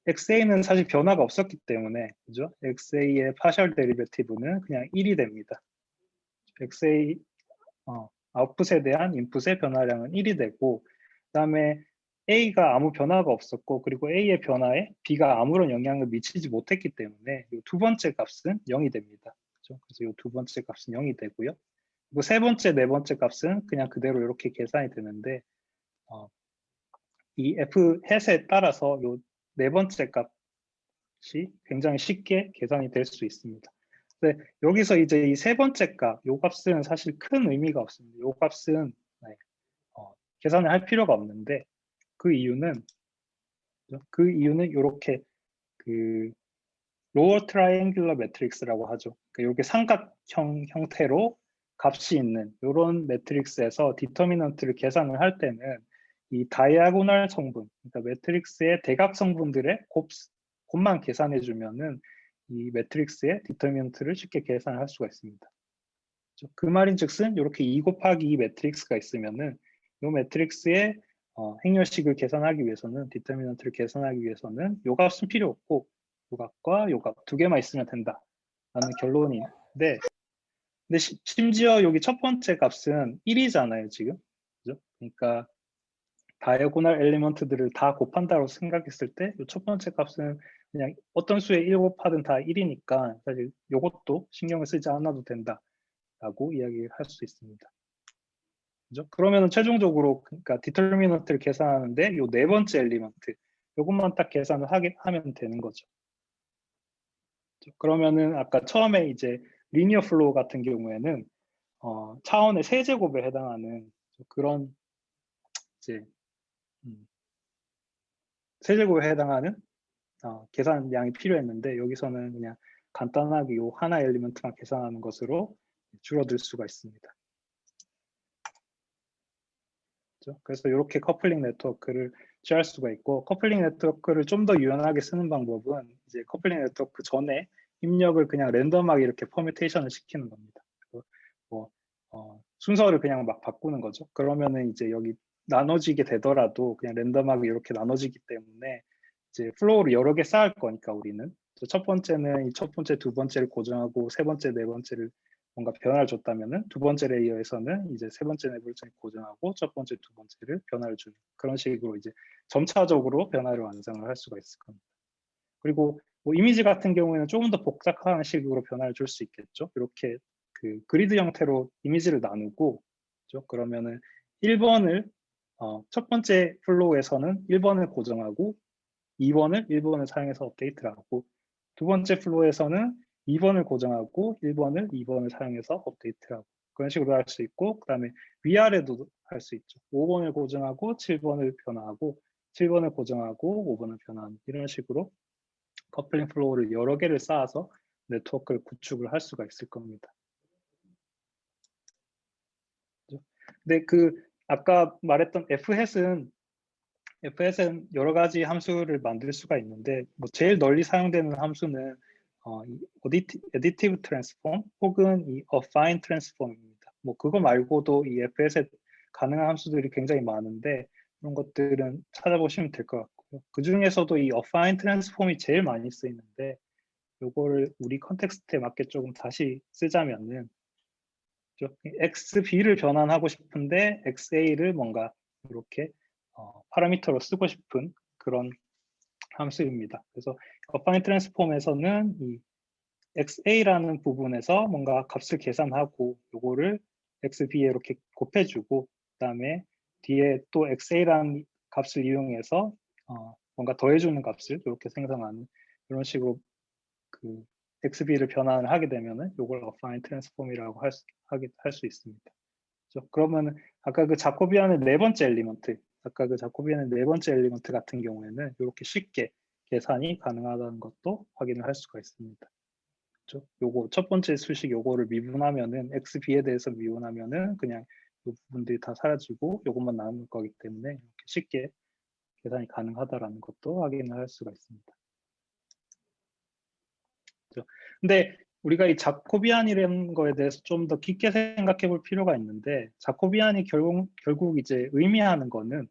xa는 사실 변화가 없었기 때문에, 그죠? xa의 파셜 데리베티브는 그냥 1이 됩니다. xa 아웃풋에 대한 인풋의 변화량은 1이 되고, 그다음에 A가 아무 변화가 없었고, 그리고 A의 변화에 B가 아무런 영향을 미치지 못했기 때문에 이 두 번째 값은 0이 됩니다. 그렇죠? 그래서 이 두 번째 값은 0이 되고요. 그리고 세 번째, 네 번째 값은 그냥 그대로 이렇게 계산이 되는데, 이 f-햇에 따라서 이 네 번째 값이 굉장히 쉽게 계산이 될 수 있습니다. 근데 여기서 이제 이 세 번째 값, 이 값은 사실 큰 의미가 없습니다. 이 값은 계산을 할 필요가 없는데, 그 이유는 이렇게 그 로어 트라이앵귤러 매트릭스라고 하죠. 그러니까 이렇게 삼각형 형태로 값이 있는 이런 매트릭스에서 디터미넌트를 계산을 할 때는 이 다이아고널 성분, 그러니까 매트릭스의 대각 성분들의 곱만 계산해 주면은 이 매트릭스의 디터미넌트를 쉽게 계산할 수가 있습니다. 그 말인즉슨 이렇게 2 곱하기 2 매트릭스가 있으면은 이 매트릭스의 행렬식을 계산하기 위해서는, 디터미넌트를 계산하기 위해서는 요 값은 필요 없고 요 값과 요 값 두 개만 있으면 된다라는 결론인데, 근데 심지어 여기 첫 번째 값은 1이잖아요 지금. 그죠? 그러니까 다이아고널 엘리먼트들을 다 곱한다고 생각했을 때 이 첫 번째 값은 그냥 어떤 수에 1 곱하든 다 1이니까 사실 요것도 신경을 쓰지 않아도 된다라고 이야기를 할 수 있습니다. 그죠? 그러면 최종적으로 그러니까 디터미넌트를 계산하는데 요 네 번째 엘리먼트 요것만 딱 계산을 하면 되는 거죠. 그러면은 아까 처음에 이제 리니어 플로우 같은 경우에는 차원의 세제곱에 해당하는 그런 이제 세제곱에 해당하는 계산량이 필요했는데, 여기서는 그냥 간단하게 요 하나 엘리먼트만 계산하는 것으로 줄어들 수가 있습니다. 그래서 이렇게 커플링 네트워크를 취할 수가 있고, 커플링 네트워크를 좀 더 유연하게 쓰는 방법은 이제 커플링 네트워크 전에 입력을 그냥 랜덤하게 이렇게 퍼뮤테이션을 시키는 겁니다. 뭐 순서를 그냥 막 바꾸는 거죠. 그러면은 이제 여기 나눠지게 되더라도 그냥 랜덤하게 이렇게 나눠지기 때문에 이제 플로우를 여러 개 쌓을 거니까 우리는 첫 번째는 이 첫 번째, 두 번째를 고정하고 세 번째, 네 번째를 뭔가 변화를 줬다면은 두 번째 레이어에서는 이제 세 번째, 네 번째를 고정하고 첫 번째, 두 번째를 변화를 주는 그런 식으로 이제 점차적으로 변화를 완성을 할 수가 있을 겁니다. 그리고 뭐 이미지 같은 경우에는 조금 더 복잡한 식으로 변화를 줄 수 있겠죠. 이렇게 그 그리드 형태로 이미지를 나누고, 그렇죠? 그러면은 1번을 첫 번째 플로우에서는 1번을 고정하고 2번을 1번을 사용해서 업데이트를 하고, 두 번째 플로우에서는 2번을 고정하고 1번을 2번을 사용해서 업데이트를 하고, 그런 식으로 할 수 있고, 그 다음에 위아래도 할 수 있죠. 5번을 고정하고 7번을 변화하고 7번을 고정하고 5번을 변화하는 이런 식으로 커플링 플로우를 여러 개를 쌓아서 네트워크를 구축을 할 수가 있을 겁니다. 그죠? 근데 그 아까 말했던 F햇은 여러 가지 함수를 만들 수가 있는데, 뭐 제일 널리 사용되는 함수는 이 additive transform 혹은 이 affine transform입니다. 뭐 그거 말고도 이 F햇에 가능한 함수들이 굉장히 많은데 그런 것들은 찾아보시면 될 것 같고요. 그 중에서도 이 affine transform이 제일 많이 쓰이는데, 요거를 우리 컨텍스트에 맞게 조금 다시 쓰자면은 XB를 변환하고 싶은데 XA를 뭔가 이렇게 파라미터로 쓰고 싶은 그런 함수입니다. 그래서 어파인 트랜스폼에서는 이 XA라는 부분에서 뭔가 값을 계산하고 요거를 XB에 이렇게 곱해주고, 그다음에 뒤에 또 XA라는 값을 이용해서 뭔가 더해주는 값을 이렇게 생성하는 이런 식으로 그 XB를 변환을 하게 되면은 요걸 affine transform이라고 할 수 있습니다. 그렇죠? 그러면 아까 그 자코비안의 네 번째 엘리먼트, 같은 경우에는 이렇게 쉽게 계산이 가능하다는 것도 확인을 할 수가 있습니다. 그렇죠? 요거 첫 번째 수식 요거를 미분하면은 XB에 대해서 미분하면은 그냥 이 부분들이 다 사라지고 요것만 남을 거기 때문에 이렇게 쉽게 계산이 가능하다라는 것도 확인을 할 수가 있습니다. 그렇죠? 근데 우리가 이 자코비안이라는 거에 대해서 좀 더 깊게 생각해 볼 필요가 있는데, 자코비안이 결국 이제 의미하는 거는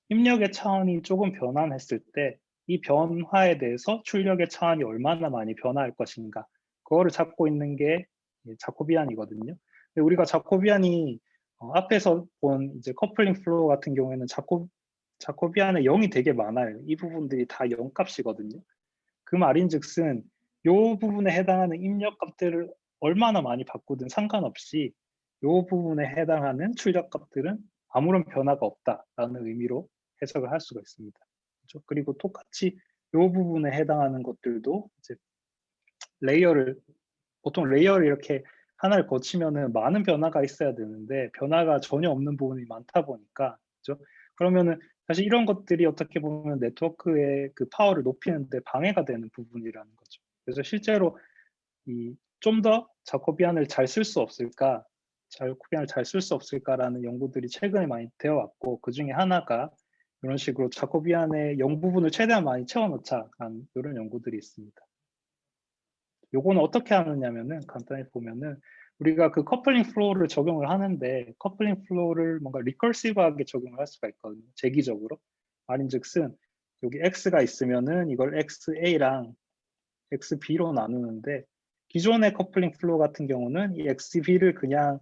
입력의 차원이 조금 변환했을 때 이 변화에 대해서 출력의 차원이 얼마나 많이 변화할 것인가, 그거를 잡고 있는 게 자코비안이거든요. 근데 우리가 자코비안이 앞에서 본 이제 커플링 플로우 같은 경우에는 자코비안의 0이 되게 많아요. 이 부분들이 다 0 값이거든요. 그 말인즉슨 이 부분에 해당하는 입력 값들을 얼마나 많이 바꾸든 상관없이 이 부분에 해당하는 출력 값들은 아무런 변화가 없다라는 의미로 해석을 할 수가 있습니다. 그렇죠? 그리고 똑같이 이 부분에 해당하는 것들도 이제 보통 레이어를 이렇게 하나를 거치면은 많은 변화가 있어야 되는데 변화가 전혀 없는 부분이 많다 보니까, 그렇죠? 그러면은 사실 이런 것들이 어떻게 보면 네트워크의 그 파워를 높이는데 방해가 되는 부분이라는 거죠. 그래서 실제로 좀 더 자코비안을 잘 쓸 수 없을까, 자코비안을 잘 쓸 수 없을까라는 연구들이 최근에 많이 되어 왔고, 그 중에 하나가 이런 식으로 자코비안의 0 부분을 최대한 많이 채워넣자라는 이런 연구들이 있습니다. 요거는 어떻게 하느냐면은 간단히 보면은 우리가 그 커플링 플로우를 적용을 하는데 커플링 플로우를 뭔가 리커시브하게 적용을 할 수가 있거든요. 재기적으로. 말인즉슨 여기 x가 있으면은 이걸 xa랑 xb로 나누는데, 기존의 커플링 플로우 같은 경우는 이 xb를 그냥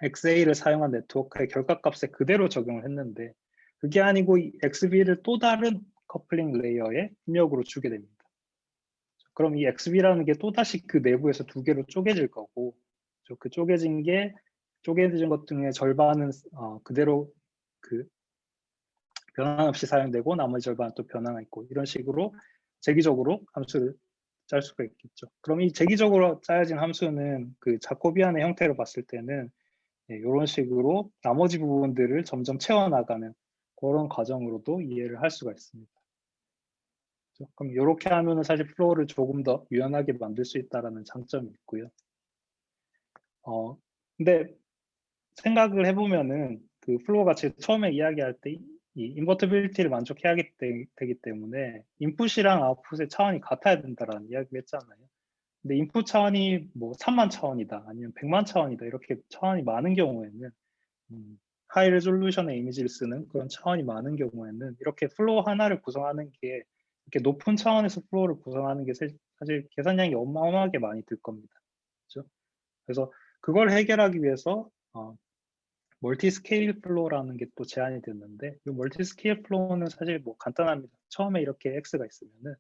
xa를 사용한 네트워크의 결과값에 그대로 적용을 했는데, 그게 아니고 이 xb를 또 다른 커플링 레이어에 입력으로 주게 됩니다. 그럼 이 XB라는 게 또다시 그 내부에서 두 개로 쪼개질 거고, 그 쪼개진 것 중에 절반은 그대로 그 변환 없이 사용되고 나머지 절반은 또 변화가 있고, 이런 식으로 재기적으로 함수를 짤 수가 있겠죠. 그럼 이 재기적으로 짜여진 함수는 그 자코비안의 형태로 봤을 때는 이런 식으로 나머지 부분들을 점점 채워나가는 그런 과정으로도 이해를 할 수가 있습니다. 그럼 이렇게 하면은 사실 플로우를 조금 더 유연하게 만들 수 있다라는 장점이 있고요. 근데 생각을 해보면은 그 플로우가 제가 처음에 이야기할 때 이 인버티빌리티를 만족해야 되기 때문에 인풋이랑 아웃풋의 차원이 같아야 된다라는 이야기를 했잖아요. 근데 인풋 차원이 뭐 3만 차원이다 아니면 100만 차원이다 이렇게 차원이 많은 경우에는 하이 레졸루션의 이미지를 쓰는 그런 차원이 많은 경우에는 이렇게 플로우 하나를 구성하는 게 이렇게 높은 차원에서 플로우를 구성하는 게 사실 계산량이 어마어마하게 많이 들 겁니다. 그렇죠? 그래서 그걸 해결하기 위해서 멀티 스케일 플로우라는 게 또 제안이 됐는데, 이 멀티 스케일 플로우는 사실 뭐 간단합니다. 처음에 이렇게 X가 있으면은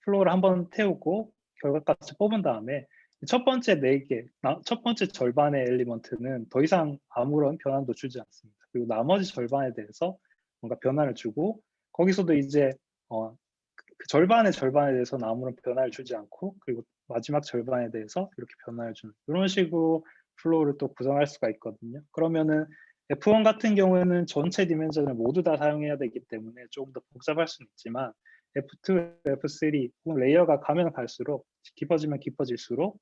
플로우를 한번 태우고 결과값을 뽑은 다음에 첫 번째 4개, 첫 번째 절반의 엘리먼트는 더 이상 아무런 변환도 주지 않습니다. 그리고 나머지 절반에 대해서 뭔가 변화를 주고, 거기서도 이제 그 절반의 절반에 대해서는 아무런 변화를 주지 않고, 그리고 마지막 절반에 대해서 이렇게 변화를 주는, 이런 식으로 플로우를 또 구성할 수가 있거든요. 그러면은 F1 같은 경우에는 전체 디멘전을 모두 다 사용해야 되기 때문에 조금 더 복잡할 수는 있지만, F2, F3 혹은 레이어가 가면 갈수록, 깊어지면 깊어질수록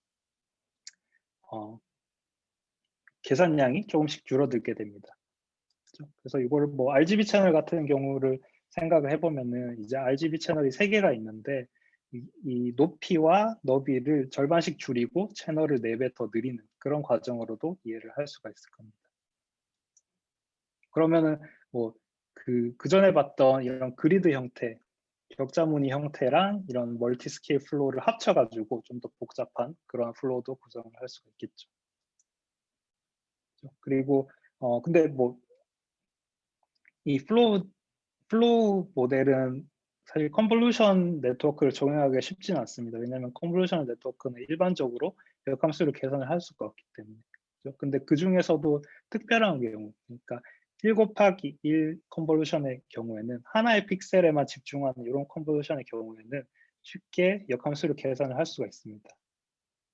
계산량이 조금씩 줄어들게 됩니다. 그렇죠? 그래서 이거를 뭐 RGB 채널 같은 경우를 생각을 해보면은, 이제 RGB 채널이 3개가 있는데 이 높이와 너비를 절반씩 줄이고 채널을 4배 더 늘리는 그런 과정으로도 이해를 할 수가 있을 겁니다. 그러면은 뭐 그 전에 봤던 이런 그리드 형태, 격자무늬 형태랑 이런 멀티 스케일 플로우를 합쳐가지고 좀 더 복잡한 그런 플로우도 구성을 할 수가 있겠죠. 그리고 근데 뭐 이 플로우 모델은 사실 컨볼루션 네트워크를 적용하기가 쉽지는 않습니다. 왜냐하면 컨볼루션 네트워크는 일반적으로 역함수를 계산을 할 수가 없기 때문에. 그렇죠? 근데 그 중에서도 특별한 경우, 그러니까 1 곱하기 1 컨볼루션의 경우에는 하나의 픽셀에만 집중하는 이런 컨볼루션의 경우에는 쉽게 역함수를 계산을 할 수가 있습니다.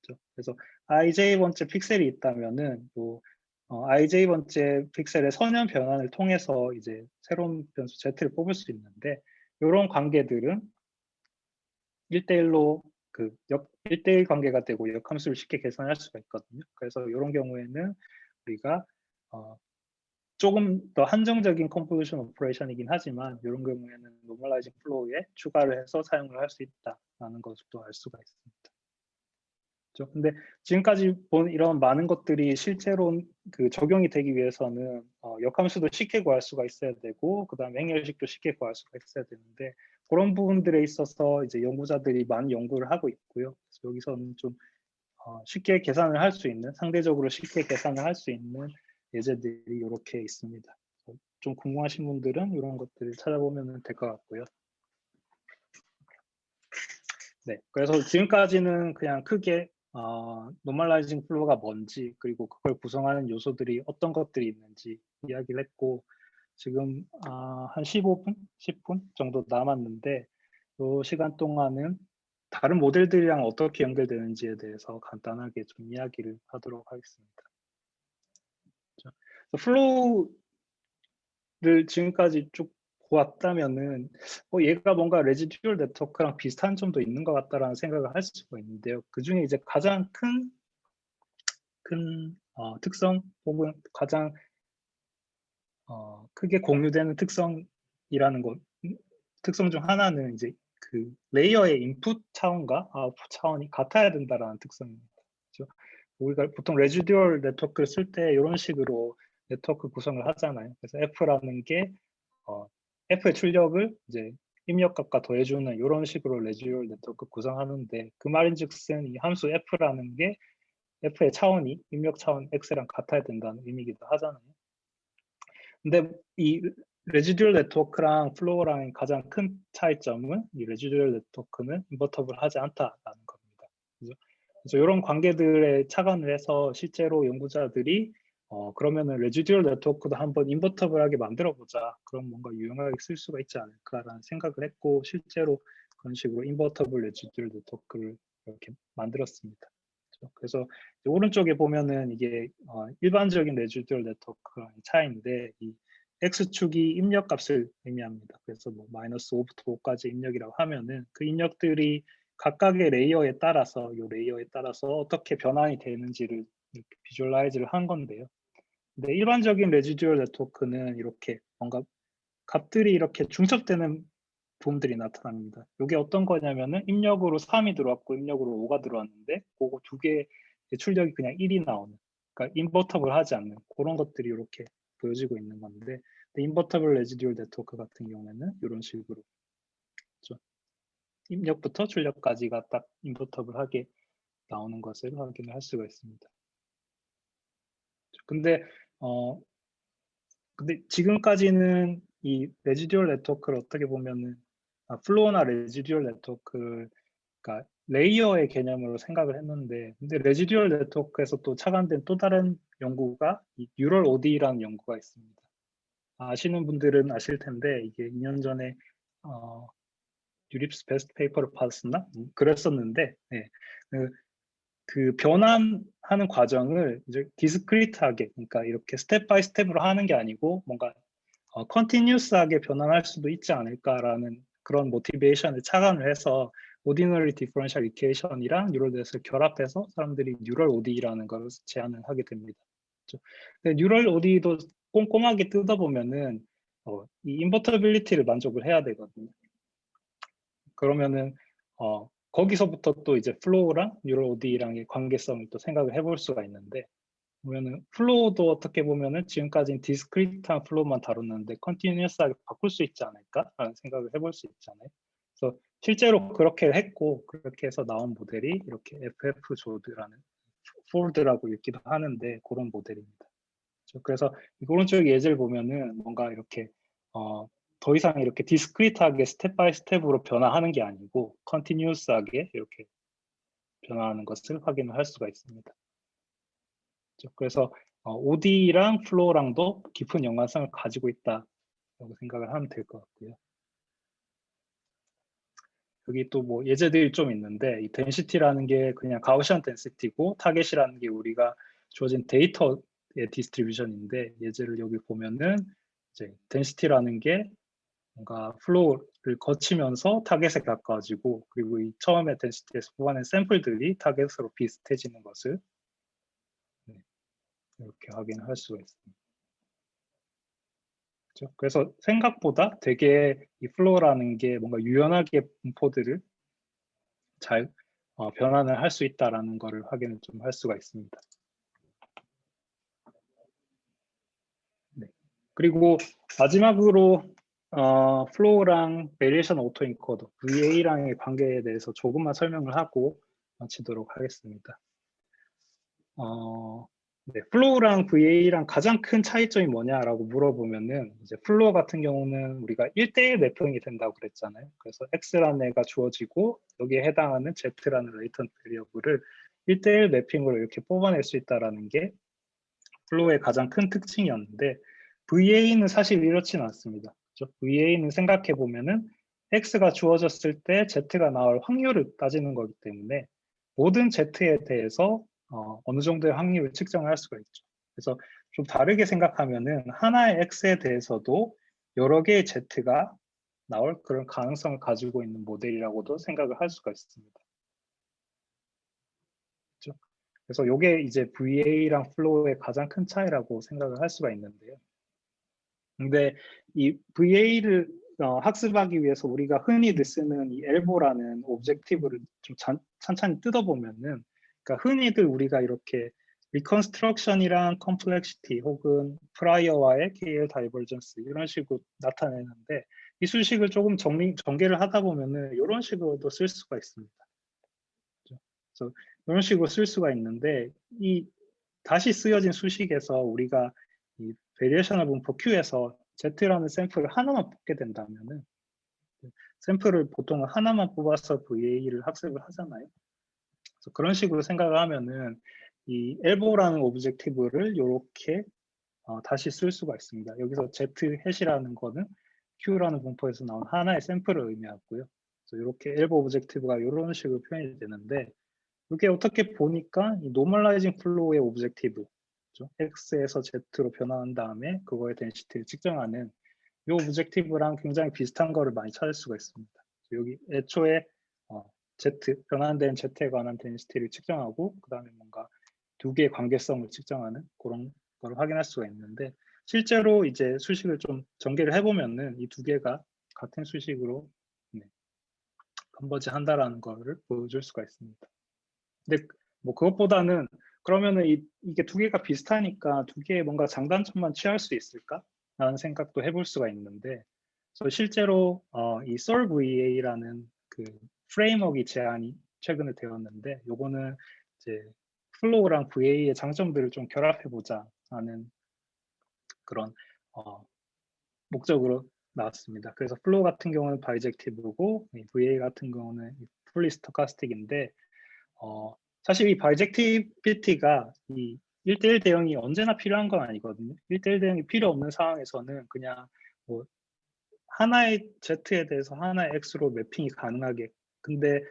그렇죠? 그래서 ij 번째 픽셀이 있다면은 ij 번째 픽셀의 선형 변환을 통해서 이제 새로운 변수 z를 뽑을 수 있는데, 이런 관계들은 1대1로 1대1 관계가 되고 역함수를 쉽게 계산할 수가 있거든요. 그래서 이런 경우에는 우리가 조금 더 한정적인 컴포지션 오퍼레이션이긴 하지만, 이런 경우에는 노멀라이징 플로우에 추가를 해서 사용을 할 수 있다라는 것도 알 수가 있습니다. 그렇죠? 근데 지금까지 본 이런 많은 것들이 실제로 적용이 되기 위해서는 역함수도 쉽게 구할 수가 있어야 되고, 그다음에 행렬식도 쉽게 구할 수가 있어야 되는데, 그런 부분들에 있어서 이제 연구자들이 많이 연구를 하고 있고요. 그래서 여기서는 좀 쉽게 계산을 할 수 있는, 상대적으로 쉽게 계산을 할 수 있는 예제들이 이렇게 있습니다. 좀 궁금하신 분들은 이런 것들을 찾아보면 될 것 같고요. 네, 그래서 지금까지는 그냥 크게 노멀라이징 플로우가 뭔지, 그리고 그걸 구성하는 요소들이 어떤 것들이 있는지 이야기를 했고, 지금 한 15분, 10분 정도 남았는데, 이 시간 동안은 다른 모델들이랑 어떻게 연결되는지에 대해서 간단하게 좀 이야기를 하도록 하겠습니다. 플로우를 지금까지 쭉 보았다면은 얘가 뭔가 레지듀얼 네트워크랑 비슷한 점도 있는 것 같다라는 생각을 할 수가 있는데요. 그 중에 이제 가장 큰 특성 혹은 가장 크게 공유되는 특성이라는 것, 특성 중 하나는 이제 그 레이어의 인풋 차원과 아웃풋 차원이 같아야 된다라는 특성입니다. 그렇죠? 우리가 보통 레지듀얼 네트워크를 쓸 때 이런 식으로 네트워크 구성을 하잖아요. 그래서 F라는 게 F의 출력을 이제 입력값과 더해주는 이런 식으로 레지듀얼 네트워크 구성하는데, 그 말인즉슨 이 함수 F라는 게 F의 차원이 입력 차원 X랑 같아야 된다는 의미이기도 하잖아요. 근데 이 레지듀얼 네트워크랑 플로우랑 가장 큰 차이점은 이 레지듀얼 네트워크는 인버터블 하지 않다라는 겁니다. 그래서 이런 관계들에 착안을 해서 실제로 연구자들이 그러면은 레지듀얼 네트워크도 한번 인버터블하게 만들어 보자. 그럼 뭔가 유용하게 쓸 수가 있지 않을까라는 생각을 했고, 실제로 그런 식으로 인버터블 레지듀얼 네트워크를 이렇게 만들었습니다. 그래서 오른쪽에 보면은 이게 일반적인 레지듀얼 네트워크랑 차이인데, 이 X축이 입력값을 의미합니다. 그래서 뭐 -5부터 5까지 입력이라고 하면은 그 입력들이 각각의 레이어에 따라서, 이 레이어에 따라서 어떻게 변환이 되는지를 이렇게 비주얼라이즈를 한 건데요. 근데 일반적인 레지듀얼 네트워크는 이렇게 뭔가 값들이 이렇게 중첩되는 부분들이 나타납니다. 이게 어떤 거냐면은 입력으로 3이 들어왔고 입력으로 5가 들어왔는데, 그거 두 개의 출력이 그냥 1이 나오는, 그러니까 인버터블 하지 않는 그런 것들이 이렇게 보여지고 있는 건데, 인버터블 레지듀얼 네트워크 같은 경우에는 이런 식으로, 그렇죠? 입력부터 출력까지가 딱 인버터블하게 나오는 것을 확인을 할 수가 있습니다. 근데 근데 지금까지는 이 레지듀얼 네트워크를 어떻게 보면은 플로우나 레지듀얼 네트워크, 그러니까 레이어의 개념으로 생각을 했는데, 근데 레지듀얼 네트워크에서 또 차관된 또 다른 연구가 이 뉴럴 OD라는 연구가 있습니다. 아시는 분들은 아실 텐데 이게 2년 전에 유립스 베스트 페이퍼를 받았었나? 그랬었는데, 네. 그 변환하는 과정을 이제 디스크리트하게, 그러니까 이렇게 스텝 바이 스텝으로 하는 게 아니고 뭔가 컨티뉴스하게 변환할 수도 있지 않을까라는 그런 모티베이션을 착안을 해서 오디너리 디퍼런셜 이퀘이션이랑 뉴럴 네트워크를 결합해서 사람들이 뉴럴 OD라는 걸 제안을 하게 됩니다. 그렇죠? 근데 뉴럴 OD도 꼼꼼하게 뜯어보면은 이 인버터빌리티를 만족을 해야 되거든요. 그러면은 거기서부터 또 이제 플로우랑 뉴럴 OD랑의 관계성을 또 생각을 해볼 수가 있는데, 보면은 플로우도 어떻게 보면은 지금까지는 디스크리트한 플로우만 다뤘는데 컨티뉴어스하게 바꿀 수 있지 않을까라는 생각을 해볼 수 있잖아요. 그래서 실제로 그렇게 했고, 그렇게 해서 나온 모델이 이렇게 FF 조드라는 폴드라고 읽기도 하는데 그런 모델입니다. 그래서 이런 쪽 예제를 보면은 뭔가 이렇게 더 이상 이렇게 디스크리트하게 스텝 바이 스텝으로 변화하는 게 아니고 컨티뉴어스하게 이렇게 변화하는 것을 확인을 할 수가 있습니다. 그래서 OD랑 플로우랑도 깊은 연관성을 가지고 있다라고 생각을 하면 될 것 같고요. 여기 또 뭐 예제들이 좀 있는데, 이 덴시티라는 게 그냥 가우시안 덴시티고 타겟이라는 게 우리가 주어진 데이터의 디스트리뷰션인데, 예제를 여기 보면은 이제 덴시티라는 게 뭔가 플로우를 거치면서 타겟에 가까워지고, 그리고 이 처음에 덴시티에서 뽑아낸 샘플들이 타겟으로 비슷해지는 것을 이렇게 확인할 수가 있습니다. 그렇죠? 그래서 생각보다 되게 이 플로우라는 게 뭔가 유연하게 분포들을 잘 변환을 할 수 있다라는 것을 확인을 좀 할 수가 있습니다. 네. 그리고 마지막으로 플로우랑 베리에이션 오토인코더 VA랑의 관계에 대해서 조금만 설명을 하고 마치도록 하겠습니다. 네, 플로우랑 VA랑 가장 큰 차이점이 뭐냐라고 물어보면은, 이제 플로우 같은 경우는 우리가 1대1 매핑이 된다고 그랬잖아요. 그래서 X라는 애가 주어지고 여기에 해당하는 Z라는 레이턴트 베리어블을 1대1 매핑으로 이렇게 뽑아낼 수 있다는 게 플로우의 가장 큰 특징이었는데, VA는 사실 이렇지는 않습니다. 그렇죠? VA는 생각해 보면은 X가 주어졌을 때 Z가 나올 확률을 따지는 거기 때문에 모든 Z에 대해서 어느 정도의 확률을 측정을 할 수가 있죠. 그래서 좀 다르게 생각하면은 하나의 X에 대해서도 여러 개의 Z가 나올 그런 가능성을 가지고 있는 모델이라고도 생각을 할 수가 있습니다. 그렇죠? 그래서 이게 이제 VA랑 플로우의 가장 큰 차이라고 생각을 할 수가 있는데요. 근데 이 VA를 학습하기 위해서 우리가 흔히들 쓰는 이 엘보라는 오브젝티브를 좀 찬찬히 뜯어보면은, 그러니까 흔히들 우리가 이렇게 리컨스트럭션이랑 컴플렉시티 혹은 프라이어와의 KL 다이버전스 이런 식으로 나타내는데, 이 수식을 조금 전개를 하다 보면은 이런 식으로도 쓸 수가 있습니다. 그래서 이런 식으로 쓸 수가 있는데, 이 다시 쓰여진 수식에서 우리가 이 베리에이셔널 분포 Q에서 Z라는 샘플을 하나만 뽑게 된다면은, 샘플을 보통 하나만 뽑아서 VA를 학습을 하잖아요. 그래서 그런 식으로 생각을 하면은 이 엘보라는 오브젝티브를 이렇게 다시 쓸 수가 있습니다. 여기서 Z 해시라는 거는 Q라는 분포에서 나온 하나의 샘플을 의미하고요. 그래서 이렇게 엘보 오브젝티브가 이런 식으로 표현이 되는데, 이게 어떻게 보니까 이 노멀라이징 플로우의 오브젝티브, 그렇죠? X에서 Z로 변화한 다음에 그거의 덴시티를 측정하는 이 오브젝티브랑 굉장히 비슷한 거를 많이 찾을 수가 있습니다. 여기 애초에 Z, 변환된 Z에 관한 덴시티를 측정하고 그 다음에 뭔가 두 개의 관계성을 측정하는 그런 걸 확인할 수가 있는데, 실제로 이제 수식을 좀 전개를 해보면은 이 두 개가 같은 수식으로 컨버지 한다라는 거를 보여줄 수가 있습니다. 근데 뭐 그것보다는 그러면은 이게 두 개가 비슷하니까 두 개의 뭔가 장단점만 취할 수 있을까? 라는 생각도 해볼 수가 있는데, 그래서 실제로 이 SolVA라는 그 프레임워크이 제안이 최근에 되었는데, 요거는 이제 플로우랑 VA의 장점들을 좀 결합해 보자 하는 그런 목적으로 나왔습니다. 그래서 플로우 같은 경우는 바이젝티브고 VA 같은 경우는 풀리 스토카스틱인데, 사실 이 바이젝티비티가 이 1대1 대응이 언제나 필요한 건 아니거든요. 1대1 대응이 필요 없는 상황에서는 그냥 뭐 하나의 Z에 대해서 하나의 X로 매핑이 가능하게, 근데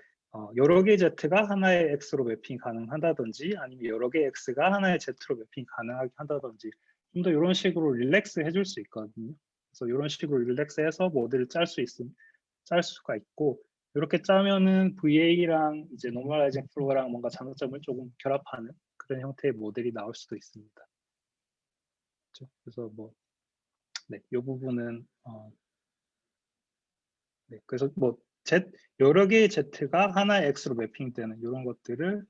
여러 개의 Z가 하나의 X로 매핑이 가능하다든지, 아니면 여러 개의 X가 하나의 Z로 매핑이 가능하게 한다든지, 좀 더 이런 식으로 릴렉스 해줄 수 있거든요. 그래서 이런 식으로 릴렉스해서 모델을 짤 수가 있고, 이렇게 짜면은 VA랑 이제 노멀라이징 플로우랑 뭔가 장점을 조금 결합하는 그런 형태의 모델이 나올 수도 있습니다. 그렇죠? 그래서 뭐 네, 이 부분은 네, 그래서 뭐 여러 개의 Z가 하나의 X로 매핑되는 이런 것들을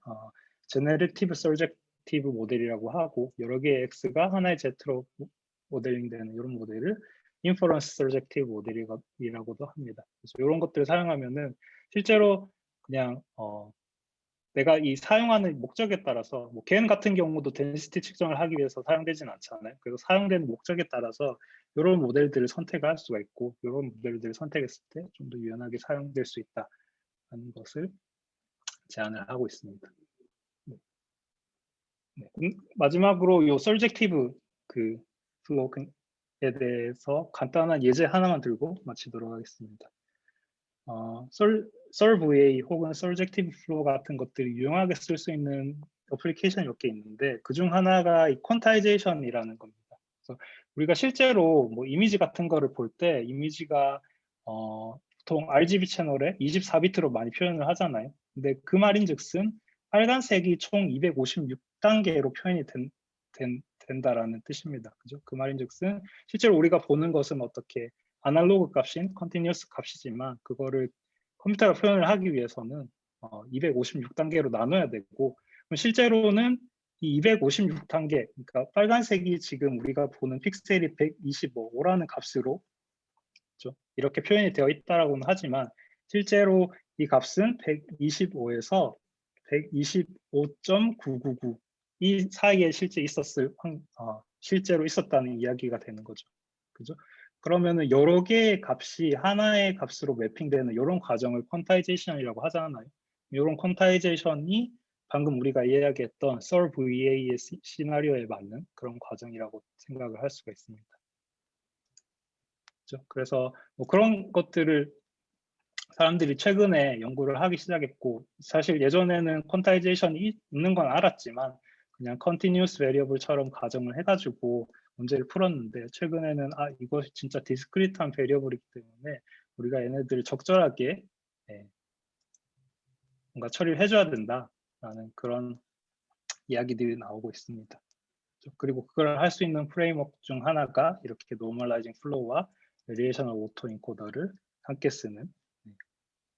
제네레티브 서젝티브 모델이라고 하고, 여러 개의 X가 하나의 Z로 모델링되는 이런 모델을 인퍼런스 서젝티브 모델이라고도 합니다. 그래서 이런 것들을 사용하면은 실제로 그냥 내가 이 사용하는 목적에 따라서, 뭐 겐 같은 경우도 덴시티 측정을 하기 위해서 사용되지는 않잖아요. 그래서 사용되는 목적에 따라서 이런 모델들을 선택할 수가 있고, 이런 모델들을 선택했을 때 좀 더 유연하게 사용될 수 있다는 것을 제안을 하고 있습니다. 네. 마지막으로 이 서젝티브 그 플로우에 대해서 간단한 예제 하나만 들고 마치도록 하겠습니다. SolVA 혹은 서젝티브 플로우 같은 것들이 유용하게 쓸 수 있는 어플리케이션이 몇 개 있는데, 그중 하나가 이 퀀타이제이션이라는 겁니다. 그래서 우리가 실제로 뭐 이미지 같은 거를 볼 때 이미지가 보통 RGB 채널에 24비트로 많이 표현을 하잖아요. 근데 그 말인즉슨 빨간색이 총 256단계로 표현이 된다라는 뜻입니다. 그죠? 그 말인즉슨 실제로 우리가 보는 것은 어떻게 아날로그 값인 컨티뉴어스 값이지만, 그거를 컴퓨터가 표현을 하기 위해서는 256단계로 나눠야 되고, 실제로는 이 256단계, 그러니까 빨간색이 지금 우리가 보는 픽셀이 125라는 값으로 그렇죠? 이렇게 표현이 되어 있다라고는 하지만, 실제로 이 값은 125에서 125.999 이 사이에 실제로 있었다는 이야기가 되는 거죠. 그죠? 그러면은 여러 개의 값이 하나의 값으로 매핑되는 이런 과정을 퀀타이제이션이라고 하잖아요. 이런 퀀타이제이션이 방금 우리가 이야기했던 SolVA의 시나리오에 맞는 그런 과정이라고 생각을 할 수가 있습니다. 그렇죠? 그래서 뭐 그런 것들을 사람들이 최근에 연구를 하기 시작했고, 사실 예전에는 퀀타이제이션이 있는 건 알았지만 그냥 컨티뉴어스 베리어블처럼 가정을 해가지고 문제를 풀었는데, 최근에는 이것이 진짜 디스크리트한 베리어블이기 때문에 우리가 얘네들을 적절하게 뭔가 처리를 해줘야 된다라는 그런 이야기들이 나오고 있습니다. 그리고 그걸 할 수 있는 프레임워크 중 하나가 이렇게 노멀라이징 플로우와 레디에이셔널 오토 인코더를 함께 쓰는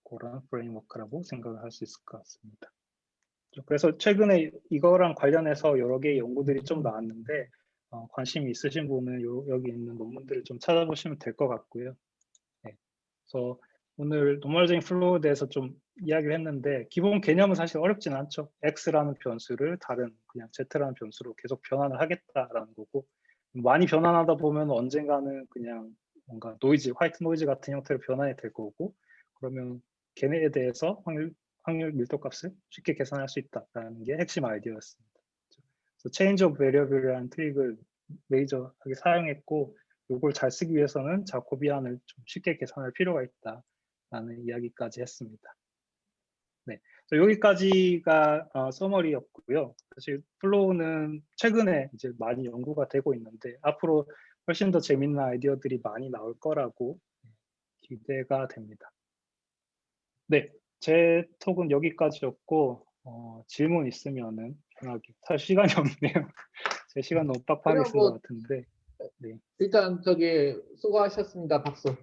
그런 프레임워크라고 생각을 할 수 있을 것 같습니다. 그래서 최근에 이거랑 관련해서 여러 개의 연구들이 좀 나왔는데, 관심이 있으신 분은 여기 있는 논문들을 좀 찾아보시면 될 것 같고요. 네. 그래서 오늘 노멀라이징 플로우에 대해서 좀 이야기를 했는데, 기본 개념은 사실 어렵진 않죠. X라는 변수를 다른 그냥 Z라는 변수로 계속 변환을 하겠다라는 거고, 많이 변환하다 보면 언젠가는 그냥 뭔가 화이트 노이즈 같은 형태로 변환이 될 거고, 그러면 걔네에 대해서 확률 밀도값을 쉽게 계산할 수 있다라는 게 핵심 아이디어였습니다. 그래서 체인지 오브 베리어블이라는 트릭을 메이저하게 사용했고, 이걸 잘 쓰기 위해서는 자코비안을 좀 쉽게 계산할 필요가 있다라는 이야기까지 했습니다. 네, 여기까지가 서머리였고요. 사실 플로우는 최근에 이제 많이 연구가 되고 있는데, 앞으로 훨씬 더 재밌는 아이디어들이 많이 나올 거라고 기대가 됩니다. 네, 제 톡은 여기까지였고, 질문 있으면은 편하게. 사실 시간이 없네요. 제 시간 너무 빡빡하게 쓴 것 같은데. 네. 일단 수고하셨습니다. 박수.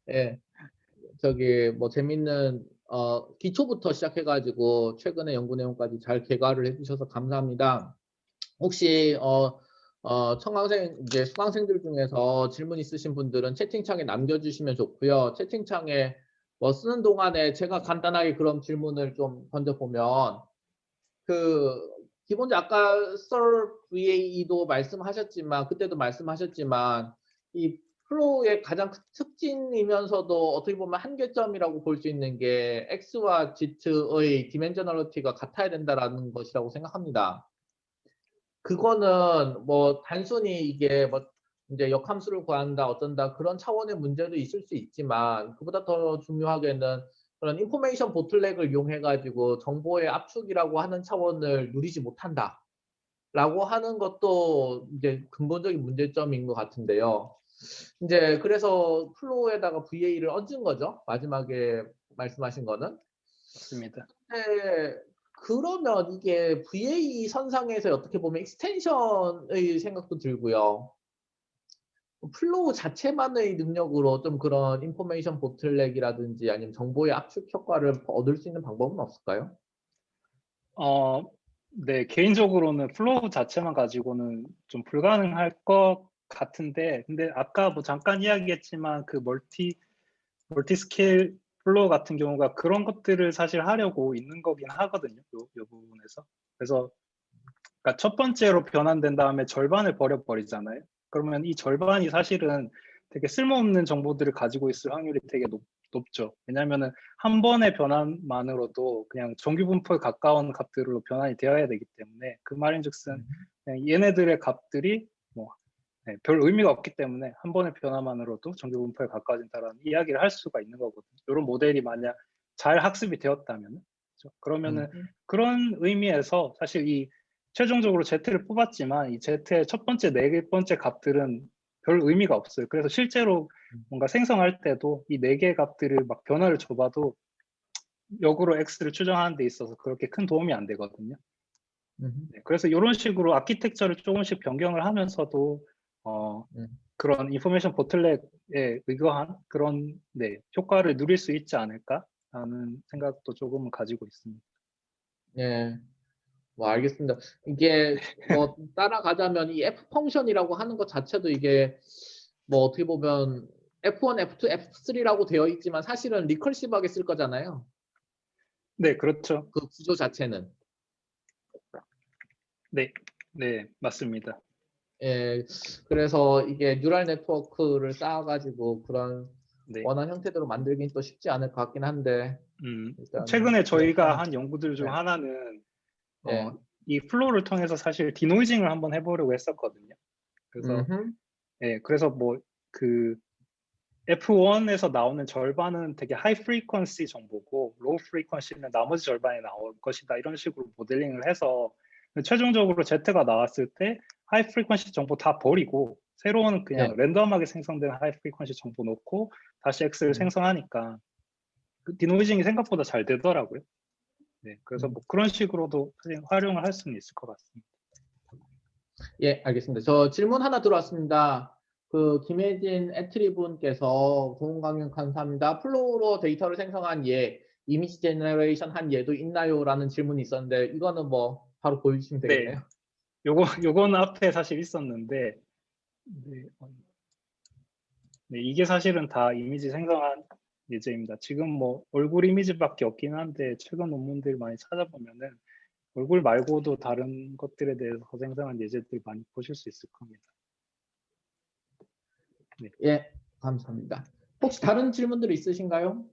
예. 뭐 재밌는 기초부터 시작해가지고 최근의 연구 내용까지 잘 개괄을 해주셔서 감사합니다. 혹시 이제 수강생들 중에서 질문 있으신 분들은 채팅창에 남겨주시면 좋고요. 채팅창에 뭐 쓰는 동안에 제가 간단하게 그런 질문을 좀 던져보면 그 기본적으로 아까 썰 VAE도 말씀하셨지만 그때도 말씀하셨지만 이 플로우의 가장 특징이면서도 어떻게 보면 한계점이라고 볼 수 있는 게 X와 Z의 디멘셔널리티가 같아야 된다라는 것이라고 생각합니다. 그거는 뭐 단순히 이게 뭐 이제 역함수를 구한다 어쩐다 그런 차원의 문제도 있을 수 있지만 그보다 더 중요하게는 그런 인포메이션 보틀렉을 이용해 가지고 정보의 압축이라고 하는 차원을 누리지 못한다라고 하는 것도 이제 근본적인 문제점인 것 같은데요. 이제 그래서 플로우에다가 VA를 얹은 거죠. 마지막에 말씀하신 거는. 맞습니다. 근데 그러면 이게 VA 선상에서 어떻게 보면 익스텐션의 생각도 들고요. 플로우 자체만의 능력으로 좀 그런 인포메이션 보틀렉이라든지 아니면 정보의 압축 효과를 얻을 수 있는 방법은 없을까요? 네, 개인적으로는 플로우 자체만 가지고는 좀 불가능할 것 같은데, 근데 아까 뭐 잠깐 이야기했지만 그 멀티 스케일 플로우 같은 경우가 그런 것들을 사실 하려고 있는 거긴 하거든요. 요 부분에서. 그래서 그러니까 첫 번째로 변환된 다음에 절반을 버려버리잖아요. 그러면 이 절반이 사실은 되게 쓸모없는 정보들을 가지고 있을 확률이 되게 높죠. 왜냐하면은 한 번의 변환만으로도 그냥 정규 분포에 가까운 값들로 변환이 되어야 되기 때문에 그 말인즉슨 그냥 얘네들의 값들이 뭐 별 의미가 없기 때문에 한 번의 변화만으로도 정규 분포에 가까워진다라는 이야기를 할 수가 있는 거거든요. 이런 모델이 만약 잘 학습이 되었다면, 그렇죠? 그러면은 그런 의미에서 사실 이 최종적으로 Z를 뽑았지만 이 Z의 첫 번째, 네 번째 값들은 별 의미가 없어요. 그래서 실제로 뭔가 생성할 때도 이 네 개의 값들을 막 변화를 줘봐도 역으로 X를 추정하는 데 있어서 그렇게 큰 도움이 안 되거든요. 네, 그래서 이런 식으로 아키텍처를 조금씩 변경을 하면서도 그런 인포메이션 보틀렉에 의거한 그런 효과를 누릴 수 있지 않을까라는 생각도 조금은 가지고 있습니다. 네. 뭐 알겠습니다. 이게 뭐 따라가자면 이 F 펑션이라고 하는 것 자체도 이게 뭐 어떻게 보면 F1, F2, F3라고 되어 있지만 사실은 리컬시브하게 쓸 거잖아요. 네, 그렇죠. 그 구조 자체는. 네, 네, 맞습니다. 예, 그래서 이게 뉴럴 네트워크를 쌓아가지고 그런 네. 원하는 형태대로 만들긴 또 쉽지 않을 것 같긴 한데 일단 최근에 저희가 그렇다. 한 연구들 중 네. 하나는 예. 이 플로우를 통해서 사실 디노이징을 한번 해보려고 했었거든요. 그래서 그래서 뭐 그 F1에서 나오는 절반은 되게 하이 프리퀀시 정보고 로우 프리퀀시는 나머지 절반이 나올 것이다 이런 식으로 모델링을 해서 최종적으로 Z가 나왔을 때 하이 프리퀀시 정보 다 버리고 새로운 그냥 랜덤하게 생성된 하이 프리퀀시 정보 넣고 다시 X를 생성하니까 그 디노이징이 생각보다 잘 되더라고요. 네, 그래서 뭐 그런 식으로도 사실 활용을 할 수는 있을 것 같습니다. 예, 알겠습니다. 저 질문 하나 들어왔습니다. 그 김혜진 애트리분께서 도움 강연 감사합니다. 플로우로 데이터를 생성한 예, 이미지 제너레이션 한 예도 있나요? 라는 질문이 있었는데 이거는 뭐 바로 보여주시면 되겠네요. 요거는 앞에 사실 있었는데 이게 사실은 다 이미지 생성한 예제입니다. 지금 뭐 얼굴 이미지밖에 없긴 한데 최근 논문들 많이 찾아보면은 얼굴 말고도 다른 것들에 대해서 생성한 예제들 많이 보실 수 있을 겁니다. 네. 예, 감사합니다. 혹시 다른 질문들 있으신가요?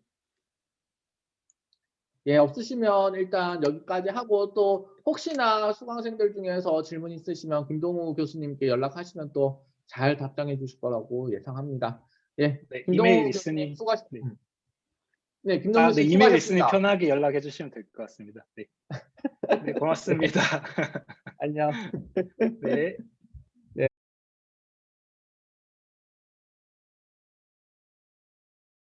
예, 없으시면 일단 여기까지 하고 또 혹시나 수강생들 중에서 질문 있으시면 김동우 교수님께 연락하시면 또 잘 답장해 주실 거라고 예상합니다. 예, 네, 김동우 이메일 교수님 있으니 네, 김동우 교수님 이메일 있으니 수고하셨습니다. 편하게 연락해 주시면 될 것 같습니다. 네, 네 고맙습니다. 안녕. 네.